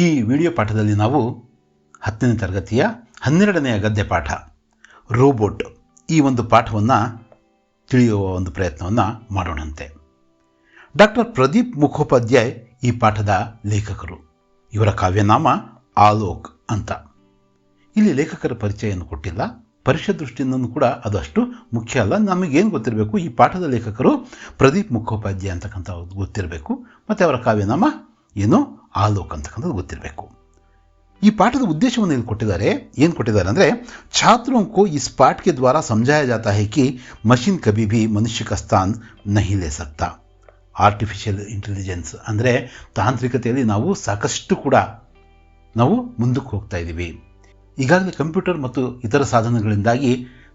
ಈ ವಿಡಿಯೋ ಪಾಠದಲ್ಲಿ ನಾವು 10ನೇ ತರಗತಿಯ 12ನೆಯ ಗದ್ಯ ಪಾಠ ರೋಬೋಟ್ ಈ ಒಂದು ಪಾಠವನ್ನು ತಿಳಿಯುವ ಒಂದು ಪ್ರಯತ್ನವನ್ನು ಮಾಡೋಣಂತೆ. ಡಾಕ್ಟರ್ ಪ್ರದೀಪ್ ಮುಖೋಪಾಧ್ಯಾಯ್ ಈ ಪಾಠದ ಲೇಖಕರು. ಇವರ ಕಾವ್ಯನಾಮ ಆಲೋಕ್ ಅಂತ. ಇಲ್ಲಿ ಲೇಖಕರ ಪರಿಚಯವನ್ನು ಕೊಟ್ಟಿಲ್ಲ. ಪರೀಕ್ಷೆ ದೃಷ್ಟಿಯಿಂದ ಕೂಡ ಅದು ಅಷ್ಟು ಮುಖ್ಯ ಅಲ್ಲ. ನಮಗೇನು ಗೊತ್ತಿರಬೇಕು, ಈ ಪಾಠದ ಲೇಖಕರು ಪ್ರದೀಪ್ ಮುಖೋಪಾಧ್ಯಾಯ ಅಂತಕ್ಕಂಥ ಗೊತ್ತಿರಬೇಕು, ಮತ್ತು ಅವರ ಕಾವ್ಯನಾಮ ಏನು ಆಲೋಕ್ ಅಂತಕ್ಕಂಥದ್ದು ಗೊತ್ತಿರಬೇಕು. ಈ ಪಾಠದ ಉದ್ದೇಶವನ್ನು ಇಲ್ಲಿ ಕೊಟ್ಟಿದ್ದಾರೆ. ಏನು ಕೊಟ್ಟಿದ್ದಾರೆ ಅಂದರೆ, छात्रों को इस पाठ के द्वारा समझाया जाता है कि मशीन कभी भी मनुष्य का स्थान नहीं ले सकता. ಆರ್ಟಿಫಿಷಿಯಲ್ ಇಂಟೆಲಿಜೆನ್ಸ್ ಅಂದರೆ ತಾಂತ್ರಿಕತೆಯಲ್ಲಿ ನಾವು ಸಾಕಷ್ಟು ಕೂಡ ನಾವು ಮುಂದಕ್ಕೆ ಹೋಗ್ತಾ ಇದ್ದೀವಿ. ಈಗಾಗಲೇ ಕಂಪ್ಯೂಟರ್ ಮತ್ತು ಇತರ ಸಾಧನಗಳಿಂದಾಗಿ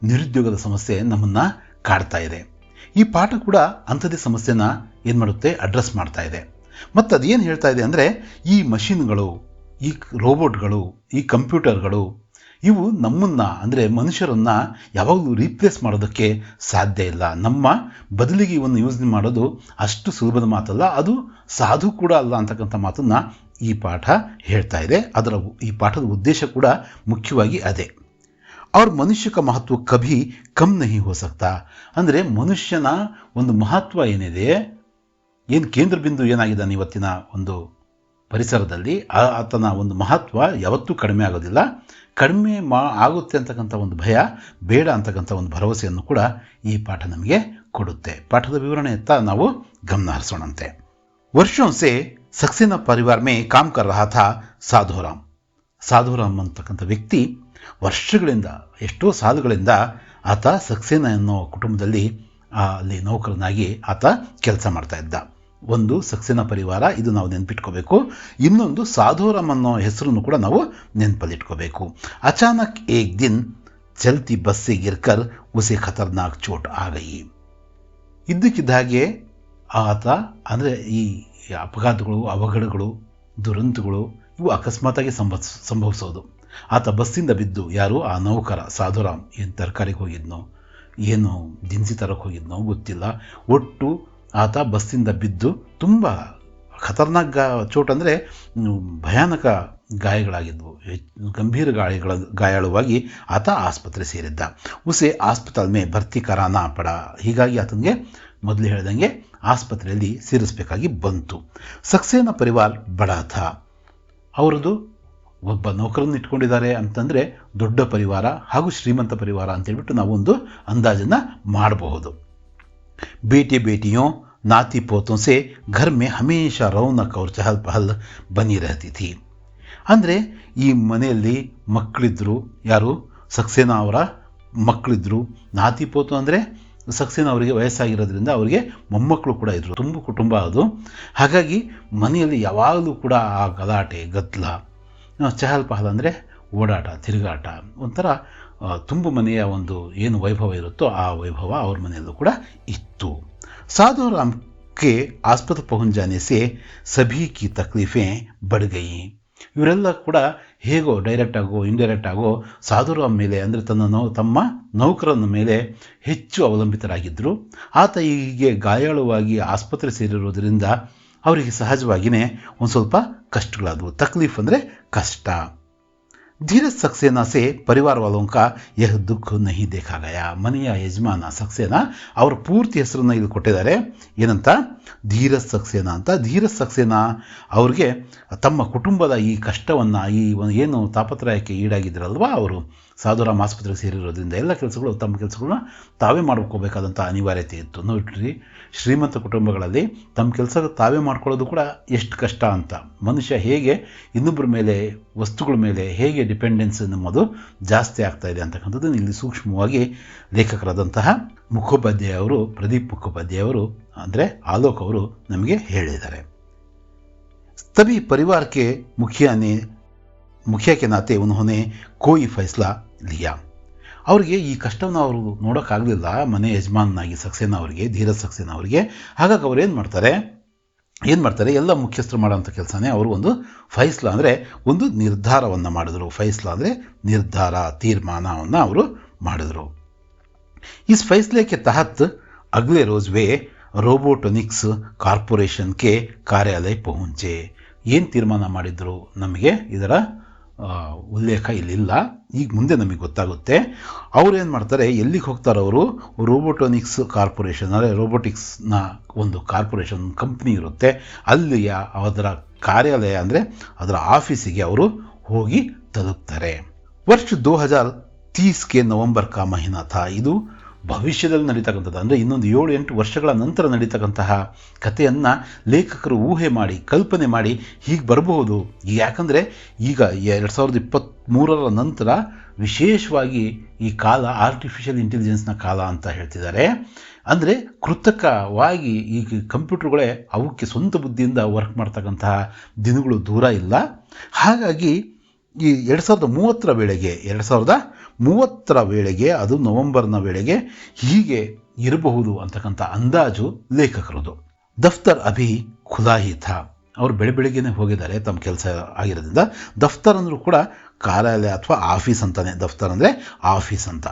ನಿರುದ್ಯೋಗದ ಸಮಸ್ಯೆ ನಮ್ಮನ್ನು ಕಾಡ್ತಾ ಇದೆ. ಈ ಪಾಠ ಕೂಡ ಅಂಥದ್ದೇ ಸಮಸ್ಯೆನ ಏನು ಮಾಡುತ್ತೆ, ಅಡ್ರೆಸ್ ಮಾಡ್ತಾ ಇದೆ. ಮತ್ತು ಅದೇನು ಹೇಳ್ತಾ ಇದೆ ಅಂದರೆ, ಈ ಮಷಿನ್ಗಳು, ಈ ರೋಬೋಟ್ಗಳು, ಈ ಕಂಪ್ಯೂಟರ್ಗಳು ಇವು ನಮ್ಮನ್ನು ಅಂದರೆ ಮನುಷ್ಯರನ್ನು ಯಾವಾಗಲೂ ರೀಪ್ಲೇಸ್ ಮಾಡೋದಕ್ಕೆ ಸಾಧ್ಯ ಇಲ್ಲ. ನಮ್ಮ ಬದಲಿಗೆ ಇವನ್ನು ಯೋಜನೆ ಮಾಡೋದು ಅಷ್ಟು ಸುಲಭದ ಮಾತಲ್ಲ, ಅದು ಸಾಧು ಕೂಡ ಅಲ್ಲ ಅಂತಕ್ಕಂಥ ಮಾತನ್ನು ಈ ಪಾಠ ಹೇಳ್ತಾ ಇದೆ. ಈ ಪಾಠದ ಉದ್ದೇಶ ಕೂಡ ಮುಖ್ಯವಾಗಿ ಅದೇ. ಅವ್ರ ಮನುಷ್ಯ ಕ ಮಹತ್ವ ಕಭಿ ಕಮ್ ನಹಿ ಹೋ ಸಕ್ತಾ. ಅಂದರೆ ಮನುಷ್ಯನ ಒಂದು ಮಹತ್ವ ಏನಿದೆ, ಏನು ಕೇಂದ್ರ ಬಿಂದು ಏನಾಗಿದ್ದಾನೆ ಇವತ್ತಿನ ಒಂದು ಪರಿಸರದಲ್ಲಿ, ಆತನ ಒಂದು ಮಹತ್ವ ಯಾವತ್ತೂ ಕಡಿಮೆ ಆಗೋದಿಲ್ಲ. ಕಡಿಮೆ ಆಗುತ್ತೆ ಅಂತಕ್ಕಂಥ ಒಂದು ಭಯ ಬೇಡ ಅಂತಕ್ಕಂಥ ಒಂದು ಭರವಸೆಯನ್ನು ಕೂಡ ಈ ಪಾಠ ನಮಗೆ ಕೊಡುತ್ತೆ. ಪಾಠದ ವಿವರಣೆಯತ್ತ ನಾವು ಗಮನ ಹರಿಸೋಣಂತೆ. ವರ್ಷೋं से सक्सेना परिवार में काम कर रहा था ಸಾಧುರಾಮ್. ಸಾಧುರಾಮ್ ಅಂತಕ್ಕಂಥ ವ್ಯಕ್ತಿ ವರ್ಷಗಳಿಂದ, ಎಷ್ಟೋ ಸಾಲುಗಳಿಂದ ಆತ ಸಕ್ಸೇನಾ ಅನ್ನೋ ಕುಟುಂಬದಲ್ಲಿ ಅಲ್ಲಿ ನೌಕರನಾಗಿ ಆತ ಕೆಲಸ ಮಾಡ್ತಾ ಇದ್ದ. ಒಂದು ಸಕ್ಸೇನಾ ಪರಿವಾರ, ಇದು ನಾವು ನೆನ್ಪಿಟ್ಕೋಬೇಕು. ಇನ್ನೊಂದು ಸಾಧುರಾಮ್ ಅನ್ನೋ ಹೆಸರನ್ನು ಕೂಡ ನಾವು ನೆನಪಲ್ಲಿಟ್ಕೋಬೇಕು. ಅಚಾನಕ್ ಏಕ್ ದಿನ್ ಚಲ್ತಿ ಬಸ್ ಸೆ ಗಿರ್ಕರ್ ಉಸೆ ಖತರ್ನಾಕ್ ಚೋಟ್ ಆ ಗಯಿ. ಇದ್ದಕ್ಕಿದ್ದ ಹಾಗೆ ಆತ ಅಂದರೆ ಈ ಅಪಘಾತಗಳು, ಅವಘಡಗಳು, ದುರಂತಗಳು ಇವು ಅಕಸ್ಮಾತಾಗಿ ಸಂಭವಿಸೋದು. ಆತ ಬಸ್ಸಿಂದ ಬಿದ್ದು, ಯಾರು ಆ ನೌಕರ ಸಾಧುರಾಮ್, ಏನು ತರಕಾರಿಗೆ ಹೋಗಿದ್ನೋ, ಏನು ದಿನಸಿ ತರಕ್ಕೆ ಹೋಗಿದ್ನೋ ಗೊತ್ತಿಲ್ಲ, ಒಟ್ಟು ಆತ ಬಸ್ಸಿಂದ ಬಿದ್ದು ತುಂಬ ಖತರ್ನಾಕ್ ಚೋಟ್ ಅಂದರೆ ಭಯಾನಕ ಗಾಯಗಳಾಗಿದ್ವು, ಗಂಭೀರ ಗಾಯಾಳುವಾಗಿ ಆತ ಆಸ್ಪತ್ರೆ ಸೇರಿದ್ದ. ಉಸೆ ಆಸ್ಪತಾಲ್ ಮೇ ಭರ್ತಿ ಕರಾನಾ ಪಡ. ಹೀಗಾಗಿ ಆತನಿಗೆ ಮೊದಲು ಹೇಳ್ದಂಗೆ ಆಸ್ಪತ್ರೆಯಲ್ಲಿ ಸೇರಿಸಬೇಕಾಗಿ ಬಂತು. ಸಕ್ಸೇನಾ ಪರಿವಾರ್ ಬಡಾ ಥಾ. ಅವರದು ಒಬ್ಬ ನೌಕರನ್ನು ಇಟ್ಕೊಂಡಿದ್ದಾರೆ ಅಂತಂದರೆ ದೊಡ್ಡ ಪರಿವಾರ ಹಾಗೂ ಶ್ರೀಮಂತ ಪರಿವಾರ ಅಂತೇಳ್ಬಿಟ್ಟು ನಾವೊಂದು ಅಂದಾಜನ್ನು ಮಾಡಬಹುದು. बेटे बेटियों नाती पोतों से घर में हमेशा रौनक और चहल पहल बनी रहती थी. ಅಂದರೆ ಈ ಮನೆಯಲ್ಲಿ ಮಕ್ಕಳಿದ್ರು, ಯಾರು ಸಕ್ಸೇನಾ ಅವರ ಮಕ್ಕಳಿದ್ರು. ನಾತಿ ಪೋತು ಅಂದರೆ ಸಕ್ಸೇನಾ ಅವರಿಗೆ ವಯಸ್ಸಾಗಿರೋದ್ರಿಂದ ಅವರಿಗೆ ಮೊಮ್ಮಕ್ಕಳು ಕೂಡ ಇದ್ರು. ತುಂಬ ಕುಟುಂಬ ಅದು. ಹಾಗಾಗಿ ಮನೆಯಲ್ಲಿ ಯಾವಾಗಲೂ ಕೂಡ ಆ ಗಲಾಟೆ ಗದ್ದಲ, ಚಹಲ್ ಪಹಲ್ ಅಂದರೆ ಓಡಾಟ ತಿರುಗಾಟ, ಒಂಥರ ತುಂಬ ಮನೆಯ ಒಂದು ಏನು ವೈಭವ ಇರುತ್ತೋ ಆ ವೈಭವ ಅವ್ರ ಮನೆಯಲ್ಲೂ ಕೂಡ ಇತ್ತು. ಸಾಧುರಾಮ್ ಕೆ ಆಸ್ಪತ್ರೆ ಪಹುಂಚ್ ಜಾನೆ ಸೆ ಸಭಿ ಕಿ ತಕ್ಲೀಫೆ ಬಡ್ ಗಯಿ. ಇವರೆಲ್ಲ ಕೂಡ ಹೇಗೋ ಡೈರೆಕ್ಟ್ ಆಗೋ ಇಂಡೈರೆಕ್ಟ್ ಆಗೋ ಸಾಧುರಾಮ್ ಮೇಲೆ ಅಂದರೆ ತಮ್ಮ ನೌಕರನ ಮೇಲೆ ಹೆಚ್ಚು ಅವಲಂಬಿತರಾಗಿದ್ದರು. ಆತ ಹೀಗೆ ಗಾಯಾಳುವಾಗಿ ಆಸ್ಪತ್ರೆ ಸೇರಿರೋದ್ರಿಂದ ಅವರಿಗೆ ಸಹಜವಾಗಿಯೇ ಒಂದು ಸ್ವಲ್ಪ ಕಷ್ಟಗಳಾದವು. ತಕ್ಲೀಫ್ ಅಂದರೆ ಕಷ್ಟ. ಧೀರಜ್ ಸಕ್ಸೇನಾ ಸೆ ಪರಿವಾರ ವಾಲೋಂ ಕಾ ಯಹ ದುಃಖ ನಹಿ ದೇಖಾ ಗಯಾ. ಮನೆಯ ಯಜಮಾನ ಸಕ್ಸೇನಾ, ಅವರ ಪೂರ್ತಿ ಹೆಸರನ್ನು ಇಲ್ಲಿ ಕೊಟ್ಟಿದ್ದಾರೆ. ಏನಂತ? ಧೀರಜ್ ಸಕ್ಸೇನಾ ಅಂತ. ಧೀರಜ್ ಸಕ್ಸೇನಾ ಅವ್ರಿಗೆ ತಮ್ಮ ಕುಟುಂಬದ ಈ ಕಷ್ಟವನ್ನು, ಈ ಏನು ತಾಪತ್ರಯಕ್ಕೆ ಈಡಾಗಿದ್ದರಲ್ವ, ಅವರು ಸಾಧುರಾಮ್ ಆಸ್ಪತ್ರೆಗೆ ಸೇರಿರೋದ್ರಿಂದ ಎಲ್ಲ ಕೆಲಸಗಳು, ತಮ್ಮ ಕೆಲಸಗಳನ್ನ ತಾವೇ ಮಾಡ್ಕೋಬೇಕಾದಂಥ ಅನಿವಾರ್ಯತೆ ಇತ್ತು. ನೋಡ್ರಿ, ಶ್ರೀಮಂತ ಕುಟುಂಬಗಳಲ್ಲಿ ತಮ್ಮ ಕೆಲಸ ತಾವೇ ಮಾಡ್ಕೊಳ್ಳೋದು ಕೂಡ ಎಷ್ಟು ಕಷ್ಟ ಅಂತ. ಮನುಷ್ಯ ಹೇಗೆ ಇನ್ನೊಬ್ಬರ ಮೇಲೆ, ವಸ್ತುಗಳ ಮೇಲೆ ಹೇಗೆ ಡಿಪೆಂಡೆನ್ಸ್ ನಮ್ಮದು ಜಾಸ್ತಿ ಆಗ್ತಾ ಇದೆ ಅಂತಕ್ಕಂಥದ್ದು ಇಲ್ಲಿ ಸೂಕ್ಷ್ಮವಾಗಿ ಲೇಖಕರಾದಂತಹ ಮುಖೋಪಾಧ್ಯಾಯ ಅವರು, ಪ್ರದೀಪ್ ಮುಖೋಪಾಧ್ಯಾಯ ಅವರು ಅಂದರೆ ಆಲೋಕ್ ಅವರು ನಮಗೆ ಹೇಳಿದ್ದಾರೆ. ತभी परिवार के ಮುಖಿಯಾ ಕೆ ನಾತೆ ಉನ್ಹೋನೆ ಕೋಯಿ ಫೈಸ್ಲಾ ಲಿಯಾ. ಅವರಿಗೆ ಈ ಕಷ್ಟವನ್ನು ಅವರು ನೋಡೋಕ್ಕಾಗಲಿಲ್ಲ, ಮನೆ ಯಜಮಾನನಾಗಿ ಸಕ್ಸೇನಾ ಅವರಿಗೆ, ಧೀರಜ್ ಸಕ್ಸೇನಾ ಅವರಿಗೆ. ಹಾಗಾಗಿ ಅವ್ರು ಏನು ಮಾಡ್ತಾರೆ, ಎಲ್ಲ ಮುಖ್ಯಸ್ಥರು ಮಾಡೋಂಥ ಕೆಲಸನೇ ಅವರು ಒಂದು ಫೈಸ್ಲಾ ಅಂದರೆ ಒಂದು ನಿರ್ಧಾರವನ್ನು ಮಾಡಿದ್ರು. ಫೈಸ್ಲಾ ಅಂದರೆ ನಿರ್ಧಾರ, ತೀರ್ಮಾನವನ್ನು ಅವರು ಮಾಡಿದ್ರು. ಇಸ್ ಫೈಸ್ಲೆ ಕೆ ತಹತ್ ಅಗ್ಲೆ ರೋಜ್ ವೇ रोबोटोनिक्स कॉरपोरेशन के कार्यालय पहुंचे. ಏನು ತೀರ್ಮಾನ ಮಾಡಿದ್ರು ನಮಗೆ ಇದರ ಉಲ್ಲೇಖ ಇಲ್ಲಿಲ್ಲ. ಈಗ ಮುಂದೆ ನಮಗೆ ಗೊತ್ತಾಗುತ್ತೆ. ಅವ್ರು ಏನು ಮಾಡ್ತಾರೆ, ಎಲ್ಲಿಗೆ ಹೋಗ್ತಾರೆ ಅವರು, ರೋಬೋಟೋನಿಕ್ಸ್ ಕಾರ್ಪೊರೇಷನ್ ಅಂದರೆ ರೋಬೋಟಿಕ್ಸ್ನ ಒಂದು ಕಾರ್ಪೊರೇಷನ್ ಕಂಪ್ನಿ ಇರುತ್ತೆ, ಅಲ್ಲಿಯ ಅದರ ಕಾರ್ಯಾಲಯ ಅಂದರೆ ಅದರ ಆಫೀಸಿಗೆ ಅವರು ಹೋಗಿ ತಲುಪ್ತಾರೆ. ವರ್ಷ 2030 ಕೆ ನವಂಬರ್ ಕಾ ಮಹಿನಾ ಥಾ. ಇದು ಭವಿಷ್ಯದಲ್ಲಿ ನಡೀತಕ್ಕಂಥದ್ದು, ಅಂದರೆ ಇನ್ನೊಂದು 7-8 ವರ್ಷಗಳ ನಂತರ ನಡೀತಕ್ಕಂತಹ ಕಥೆಯನ್ನು ಲೇಖಕರು ಊಹೆ ಮಾಡಿ ಕಲ್ಪನೆ ಮಾಡಿ ಹೀಗೆ ಬರಬಹುದು. ಯಾಕಂದರೆ ಈಗ 2023ರ ನಂತರ ವಿಶೇಷವಾಗಿ ಈ ಕಾಲ ಆರ್ಟಿಫಿಷಿಯಲ್ ಇಂಟೆಲಿಜೆನ್ಸ್ನ ಕಾಲ ಅಂತ ಹೇಳ್ತಿದ್ದಾರೆ. ಅಂದರೆ ಕೃತಕವಾಗಿ ಈಗ ಕಂಪ್ಯೂಟರ್ಗಳೇ ಅವಕ್ಕೆ ಸ್ವಂತ ಬುದ್ಧಿಯಿಂದ ವರ್ಕ್ ಮಾಡ್ತಕ್ಕಂತಹ ದಿನಗಳು ದೂರ ಇಲ್ಲ. ಹಾಗಾಗಿ ಈ 2030ರ ವೇಳೆಗೆ ಅದು ನವೆಂಬರ್ನ ವೇಳೆಗೆ ಹೀಗೆ ಇರಬಹುದು ಅಂತಕ್ಕಂಥ ಅಂದಾಜು ಲೇಖಕರದು. ದಫ್ತರ್ ಅಭಿ ಖುಲಾ ಹಿ ಥಾ. ಅವರು ಬೆಳಗ್ಗೆನೇ ಹೋಗಿದ್ದಾರೆ ತಮ್ಮ ಕೆಲಸ ಆಗಿರೋದ್ರಿಂದ. ದಫ್ತರ್ ಅಂದರೂ ಕೂಡ ಕಾರ್ಯಾಲಯ ಅಥವಾ ಆಫೀಸ್ ಅಂತಾನೆ, ದಫ್ತರ್ ಅಂದರೆ ಆಫೀಸ್ ಅಂತ.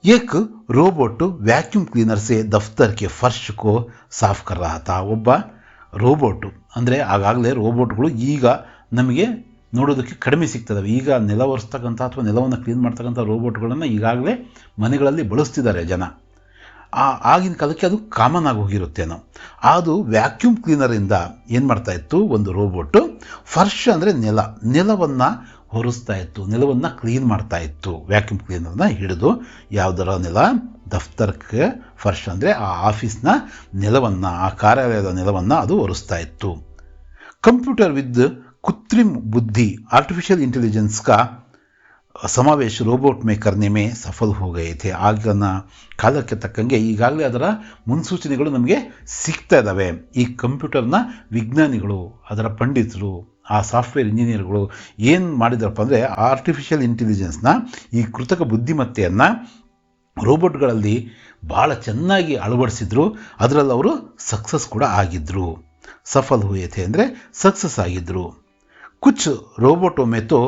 ಏಕ್ ರೋಬೋಟ್ ವ್ಯಾಕ್ಯೂಮ್ ಕ್ಲೀನರ್ ಸೆ ದಫ್ತರ್ ಕೆ ಫರ್ಶ್ ಕೋ ಸಾಫ್ ಕರ್ ರಹಾ ಥಾ. ಒಬ್ಬ ರೋಬೋಟು, ಅಂದರೆ ಆಗಾಗಲೇ ರೋಬೋಟ್ಗಳು ಈಗ ನಮಗೆ ನೋಡೋದಕ್ಕೆ ಕಡಿಮೆ ಸಿಗ್ತದವೆ. ಈಗ ನೆಲ ಒರೆಸ್ತಕ್ಕಂಥ ಅಥವಾ ನೆಲವನ್ನು ಕ್ಲೀನ್ ಮಾಡ್ತಕ್ಕಂಥ ರೋಬೋಟ್ಗಳನ್ನು ಈಗಾಗಲೇ ಮನೆಗಳಲ್ಲಿ ಬಳಸ್ತಿದ್ದಾರೆ ಜನ. ಆಗಿನ ಕಾಲಕ್ಕೆ ಅದು ಕಾಮನ್ ಆಗಿ ಹೋಗಿರುತ್ತೇನೋ. ಅದು ವ್ಯಾಕ್ಯೂಮ್ ಕ್ಲೀನರಿಂದ ಏನು ಮಾಡ್ತಾ ಇತ್ತು, ಒಂದು ರೋಬೋಟು ಫರ್ಶ್ ಅಂದರೆ ನೆಲವನ್ನು ಒರೆಸ್ತಾ ಇತ್ತು, ನೆಲವನ್ನು ಕ್ಲೀನ್ ಮಾಡ್ತಾ ಇತ್ತು. ವ್ಯಾಕ್ಯೂಮ್ ಕ್ಲೀನರ್ನ ಹಿಡಿದು ಯಾವುದರ ನೆಲ, ದಫ್ತರ್ಗೆ ಫರ್ಶ್ ಅಂದರೆ ಆ ಆಫೀಸ್ನ ನೆಲವನ್ನು, ಆ ಕಾರ್ಯಾಲಯದ ನೆಲವನ್ನು ಅದು ಒರೆಸ್ತಾ ಇತ್ತು. ಕಂಪ್ಯೂಟರ್ ವಿದ್ कृत्रिम बुद्धि आर्टिफिशियल इंटेलिजेंस का समावेश रोबोट में करने में सफल हो गए थे. ಆಗಿನ ಕಾಲಕ್ಕೆ ತಕ್ಕಂಗೆ ಈಗಾಗಲೇ ಅದರ ಮುನ್ಸೂಚನೆಗಳು ನಮಗೆ ಸಿಗ್ತಾ ಇದ್ದಾವೆ. ಈ ಕಂಪ್ಯೂಟರ್ನ ವಿಜ್ಞಾನಿಗಳು, ಅದರ ಪಂಡಿತರು, ಆ ಸಾಫ್ಟ್ವೇರ್ ಇಂಜಿನಿಯರ್ಗಳು ಏನು ಮಾಡಿದ್ರಪ್ಪ ಅಂದರೆ ಆರ್ಟಿಫಿಷಿಯಲ್ ಇಂಟೆಲಿಜೆನ್ಸ್ನ ಈ ಕೃತಕ ಬುದ್ಧಿಮತ್ತೆಯನ್ನು ರೋಬೋಟ್ಗಳಲ್ಲಿ ಭಾಳ ಚೆನ್ನಾಗಿ ಅಳವಡಿಸಿದ್ರು. ಅದರಲ್ಲಿ ಅವರು ಸಕ್ಸಸ್ ಕೂಡ ಆಗಿದ್ದರು. ಸಫಲ್ ಹುಯೇ ಥೇ ಅಂದರೆ ಸಕ್ಸಸ್ ಆಗಿದ್ದರು. कुछ रोबोटों में तो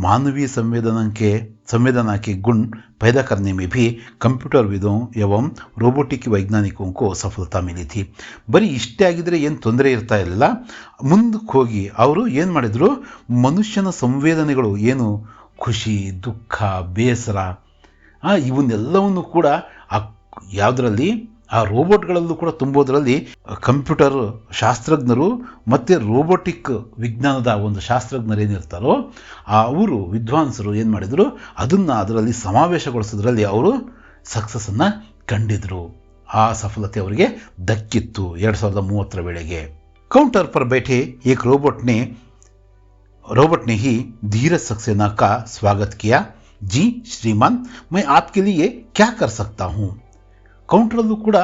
मानवीय संवेदना के गुण पैदा करने में भी कंप्यूटर विदों एवं रोबोटिक वैज्ञानिकों को सफलता मिली थी. ಬರೀ ಇಷ್ಟೇ ಆಗಿದ್ರೆ ಏನು ತೊಂದರೆ ಇರ್ತಾ ಇರಲಿಲ್ಲ. ಮುಂದಕ್ಕೆ ಹೋಗಿ ಅವರು ಏನು ಮಾಡಿದರು, ಮನುಷ್ಯನ ಸಂವೇದನೆಗಳು ಏನು ಖುಷಿ, ದುಃಖ, ಬೇಸರ ಇವನ್ನೆಲ್ಲವನ್ನು ಕೂಡ ಯಾವುದರಲ್ಲಿ ಆ ರೋಬೋಟ್ಗಳಲ್ಲೂ ಕೂಡ ತುಂಬೋದ್ರಲ್ಲಿ ಕಂಪ್ಯೂಟರ್ ಶಾಸ್ತ್ರಜ್ಞರು ಮತ್ತು ರೋಬೋಟಿಕ್ ವಿಜ್ಞಾನದ ಒಂದು ಶಾಸ್ತ್ರಜ್ಞರು ಏನಿರ್ತಾರೋ ಅವರು ವಿದ್ವಾಂಸರು ಏನು ಮಾಡಿದರು, ಅದರಲ್ಲಿ ಸಮಾವೇಶಗೊಳಿಸೋದ್ರಲ್ಲಿ ಅವರು ಸಕ್ಸಸ್ಸನ್ನು ಕಂಡಿದ್ರು. ಆ ಸಫಲತೆ ಅವರಿಗೆ ದಕ್ಕಿತ್ತು 2030ರ ವೇಳೆಗೆ. ಕೌಂಟರ್ ಪರ್ बैठे एक रोबोट ने ही धीरज सक्सेना का स्वागत किया. जी श्रीमान, मैं आपके लिए क्या कर सकता हूँ. ಕೌಂಟ್ರಲ್ಲೂ ಕೂಡ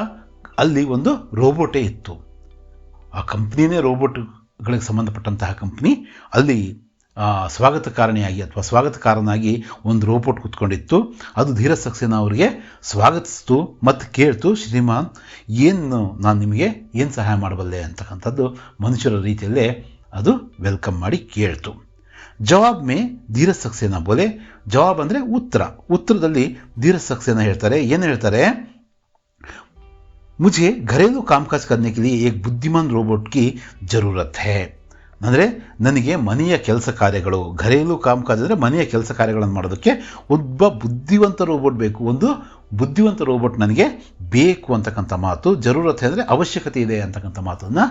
ಅಲ್ಲಿ ಒಂದು ರೋಬೋಟೇ ಇತ್ತು. ಆ ಕಂಪ್ನಿನೇ ರೋಬೋಟ್ಗಳಿಗೆ ಸಂಬಂಧಪಟ್ಟಂತಹ ಕಂಪ್ನಿ. ಅಲ್ಲಿ ಸ್ವಾಗತಕಾರಣಿಯಾಗಿ ಅಥವಾ ಸ್ವಾಗತಕಾರನಾಗಿ ಒಂದು ರೋಬೋಟ್ ಕೂತ್ಕೊಂಡಿತ್ತು. ಅದು ಧೀರಜ್ ಸಕ್ಸೇನಾ ಅವರಿಗೆ ಸ್ವಾಗತಿಸ್ತು ಮತ್ತು ಕೇಳ್ತು, ಶ್ರೀಮಾನ್ ಏನು ನಾನು ನಿಮಗೆ ಏನು ಸಹಾಯ ಮಾಡಬಲ್ಲೆ ಅಂತಕ್ಕಂಥದ್ದು ಮನುಷ್ಯರ ರೀತಿಯಲ್ಲೇ ಅದು ವೆಲ್ಕಮ್ ಮಾಡಿ ಕೇಳ್ತು. ಜವಾಬ್ ಮೇ ಧೀರಜ್ ಸಕ್ಸೇನಾ ಬೋಲೆ. ಜವಾಬ್ ಅಂದರೆ ಉತ್ತರದಲ್ಲಿ ಧೀರಜ್ ಸಕ್ಸೇನಾ ಹೇಳ್ತಾರೆ, ಏನು ಹೇಳ್ತಾರೆ, मुझे घरेलू कामकाज करने के लिए एक बुद्धिमान रोबोट की ज़रूरत है. ಅಂದರೆ ನನಗೆ ಮನೆಯ ಕೆಲಸ ಕಾರ್ಯಗಳು, ಘರೇಲು ಕಾಮಕಾಜ್ ಅಂದರೆ ಮನೆಯ ಕೆಲಸ ಕಾರ್ಯಗಳನ್ನು ಮಾಡೋದಕ್ಕೆ ಒಬ್ಬ ಬುದ್ಧಿವಂತ ರೋಬೋಟ್ ಬೇಕು, ಒಂದು ಬುದ್ಧಿವಂತ ರೋಬೋಟ್ ನನಗೆ ಬೇಕು ಅಂತಕ್ಕಂಥ ಮಾತು, ಜರೂರತ್ ಅಂದರೆ ಅವಶ್ಯಕತೆ ಇದೆ ಅಂತಕ್ಕಂಥ ಮಾತನ್ನು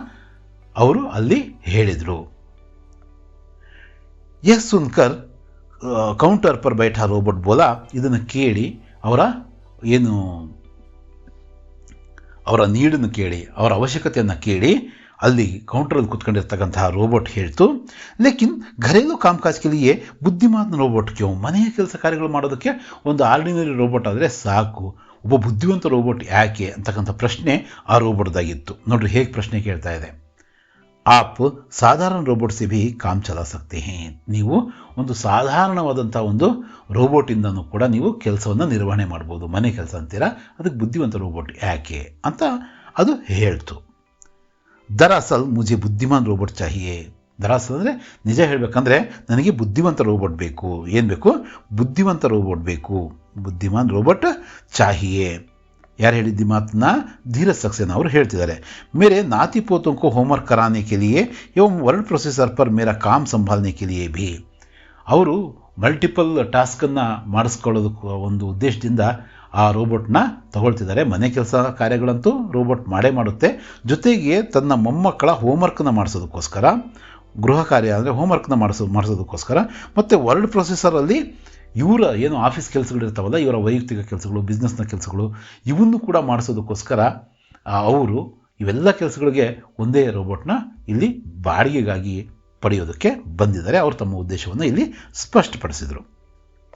ಅವರು ಅಲ್ಲಿ ಹೇಳಿದರು. ಯಹ್ ಸುನ್ಕರ್ ಕೌಂಟರ್ ಪರ್ ಬೈಠಾ ರೋಬೋಟ್ ಬೋಲಾ. ಇದನ್ನು ಕೇಳಿ ಅವರ ನೀಡನ್ನು ಕೇಳಿ, ಅವರ ಅವಶ್ಯಕತೆಯನ್ನು ಕೇಳಿ ಅಲ್ಲಿ ಕೌಂಟರಲ್ಲಿ ಕೂತ್ಕೊಂಡಿರ್ತಕ್ಕಂತಹ ರೋಬೋಟ್ ಹೇಳ್ತು, ಲೇಕಿನ್ ಘರೇಲು ಕಾಮಕಾಜ್ ಕೆ ಲಿಯೆ ಬುದ್ಧಿಮಾನ್ ರೋಬೋಟ್ ಕ್ಯೋ. ಮನೆಯ ಕೆಲಸ ಕಾರ್ಯಗಳು ಮಾಡೋದಕ್ಕೆ ಒಂದು ಆರ್ಡಿನರಿ ರೋಬೋಟ್ ಆದರೆ ಸಾಕು, ಒಬ್ಬ ಬುದ್ಧಿವಂತ ರೋಬೋಟ್ ಯಾಕೆ ಅಂತಕ್ಕಂಥ ಪ್ರಶ್ನೆ ಆ ರೋಬೋಟ್ದಾಗಿತ್ತು. ನೋಡ್ರಿ ಹೇಗೆ ಪ್ರಶ್ನೆ ಕೇಳ್ತಾ ಇದೆ. ಆಪ್ ಸಾಧಾರಣ ರೋಬೋಟ್ ಸೆ ಭಿ ಕಾಮ್ ಚಲಾ ಸಕ್ತೆ ಹೇ. ನೀವು ಒಂದು ಸಾಧಾರಣವಾದಂಥ ಒಂದು ರೋಬೋಟಿಂದನೂ ಕೂಡ ನೀವು ಕೆಲಸವನ್ನು ನಿರ್ವಹಣೆ ಮಾಡ್ಬೋದು. ಮನೆ ಕೆಲಸ ಅಂತೀರಾ, ಅದಕ್ಕೆ ಬುದ್ಧಿವಂತ ರೋಬೋಟ್ ಯಾಕೆ ಅಂತ ಅದು ಹೇಳ್ತು. ದರಾಸಲ್ ಮುಜೆ ಬುದ್ಧಿಮಾನ್ ರೋಬೋಟ್ ಚಾಹಿಯೇ. ದರಾಸಲ್ ಅಂದರೆ ನಿಜ ಹೇಳಬೇಕಂದ್ರೆ ನನಗೆ ಬುದ್ಧಿವಂತ ರೋಬೋಟ್ ಬೇಕು. ಏನು ಬೇಕು? ಬುದ್ಧಿವಂತ ರೋಬೋಟ್ ಬೇಕು. ಬುದ್ಧಿಮಾನ್ ರೋಬೋಟ್ ಚಾಹಿಯೇ. ಯಾರು ಹೇಳಿದ್ದಿ ಮಾತನ್ನ धीरज सक्सेना ಅವರು ಹೇಳ್ತಿದ್ದಾರೆ. मेरे नाती पोतों को होमवर्क कराने के लिए एवं वर्ड प्रोसेसर पर मेरा काम संभालने के लिए भी ಅವರು ಮಲ್ಟಿಪಲ್ ಟಾಸ್ಕನ್ನು ಮಾಡಿಸ್ಕೊಳ್ಳೋದಕ್ಕೆ ಒಂದು ಉದ್ದೇಶದಿಂದ ಆ ರೋಬೋಟ್ನ ತಗೊಳ್ತಿದ್ದಾರೆ. ಮನೆ ಕೆಲಸ ಕಾರ್ಯಗಳಂತೂ ರೋಬೋಟ್ ಮಾಡೇ ಮಾಡುತ್ತೆ, ಜೊತೆಗೆ ತನ್ನ ಮೊಮ್ಮಕ್ಕಳ ಹೋಮ್ವರ್ಕನ್ನ ಮಾಡಿಸೋದಕ್ಕೋಸ್ಕರ, ಗೃಹ ಕಾರ್ಯ ಅಂದರೆ ಹೋಮ್ವರ್ಕ್ನ ಮಾಡಿಸೋದಕ್ಕೋಸ್ಕರ, ಮತ್ತು ವರ್ಡ್ ಪ್ರೊಸೆಸರಲ್ಲಿ ಇವರ ಏನು ಆಫೀಸ್ ಕೆಲಸಗಳಿರ್ತಾವಲ್ಲ, ಇವರ ವೈಯಕ್ತಿಕ ಕೆಲಸಗಳು, ಬಿಸ್ನೆಸ್ನ ಕೆಲಸಗಳು, ಇವನ್ನು ಕೂಡ ಮಾಡಿಸೋದಕ್ಕೋಸ್ಕರ ಅವರು ಇವೆಲ್ಲ ಕೆಲಸಗಳಿಗೆ ಒಂದೇ ರೋಬೋಟ್ನ ಇಲ್ಲಿ ಬಾಡಿಗೆಗಾಗಿ ಪಡೆಯೋದಕ್ಕೆ ಬಂದಿದ್ದಾರೆ. ಅವರು ತಮ್ಮ ಉದ್ದೇಶವನ್ನು ಇಲ್ಲಿ ಸ್ಪಷ್ಟಪಡಿಸಿದರು.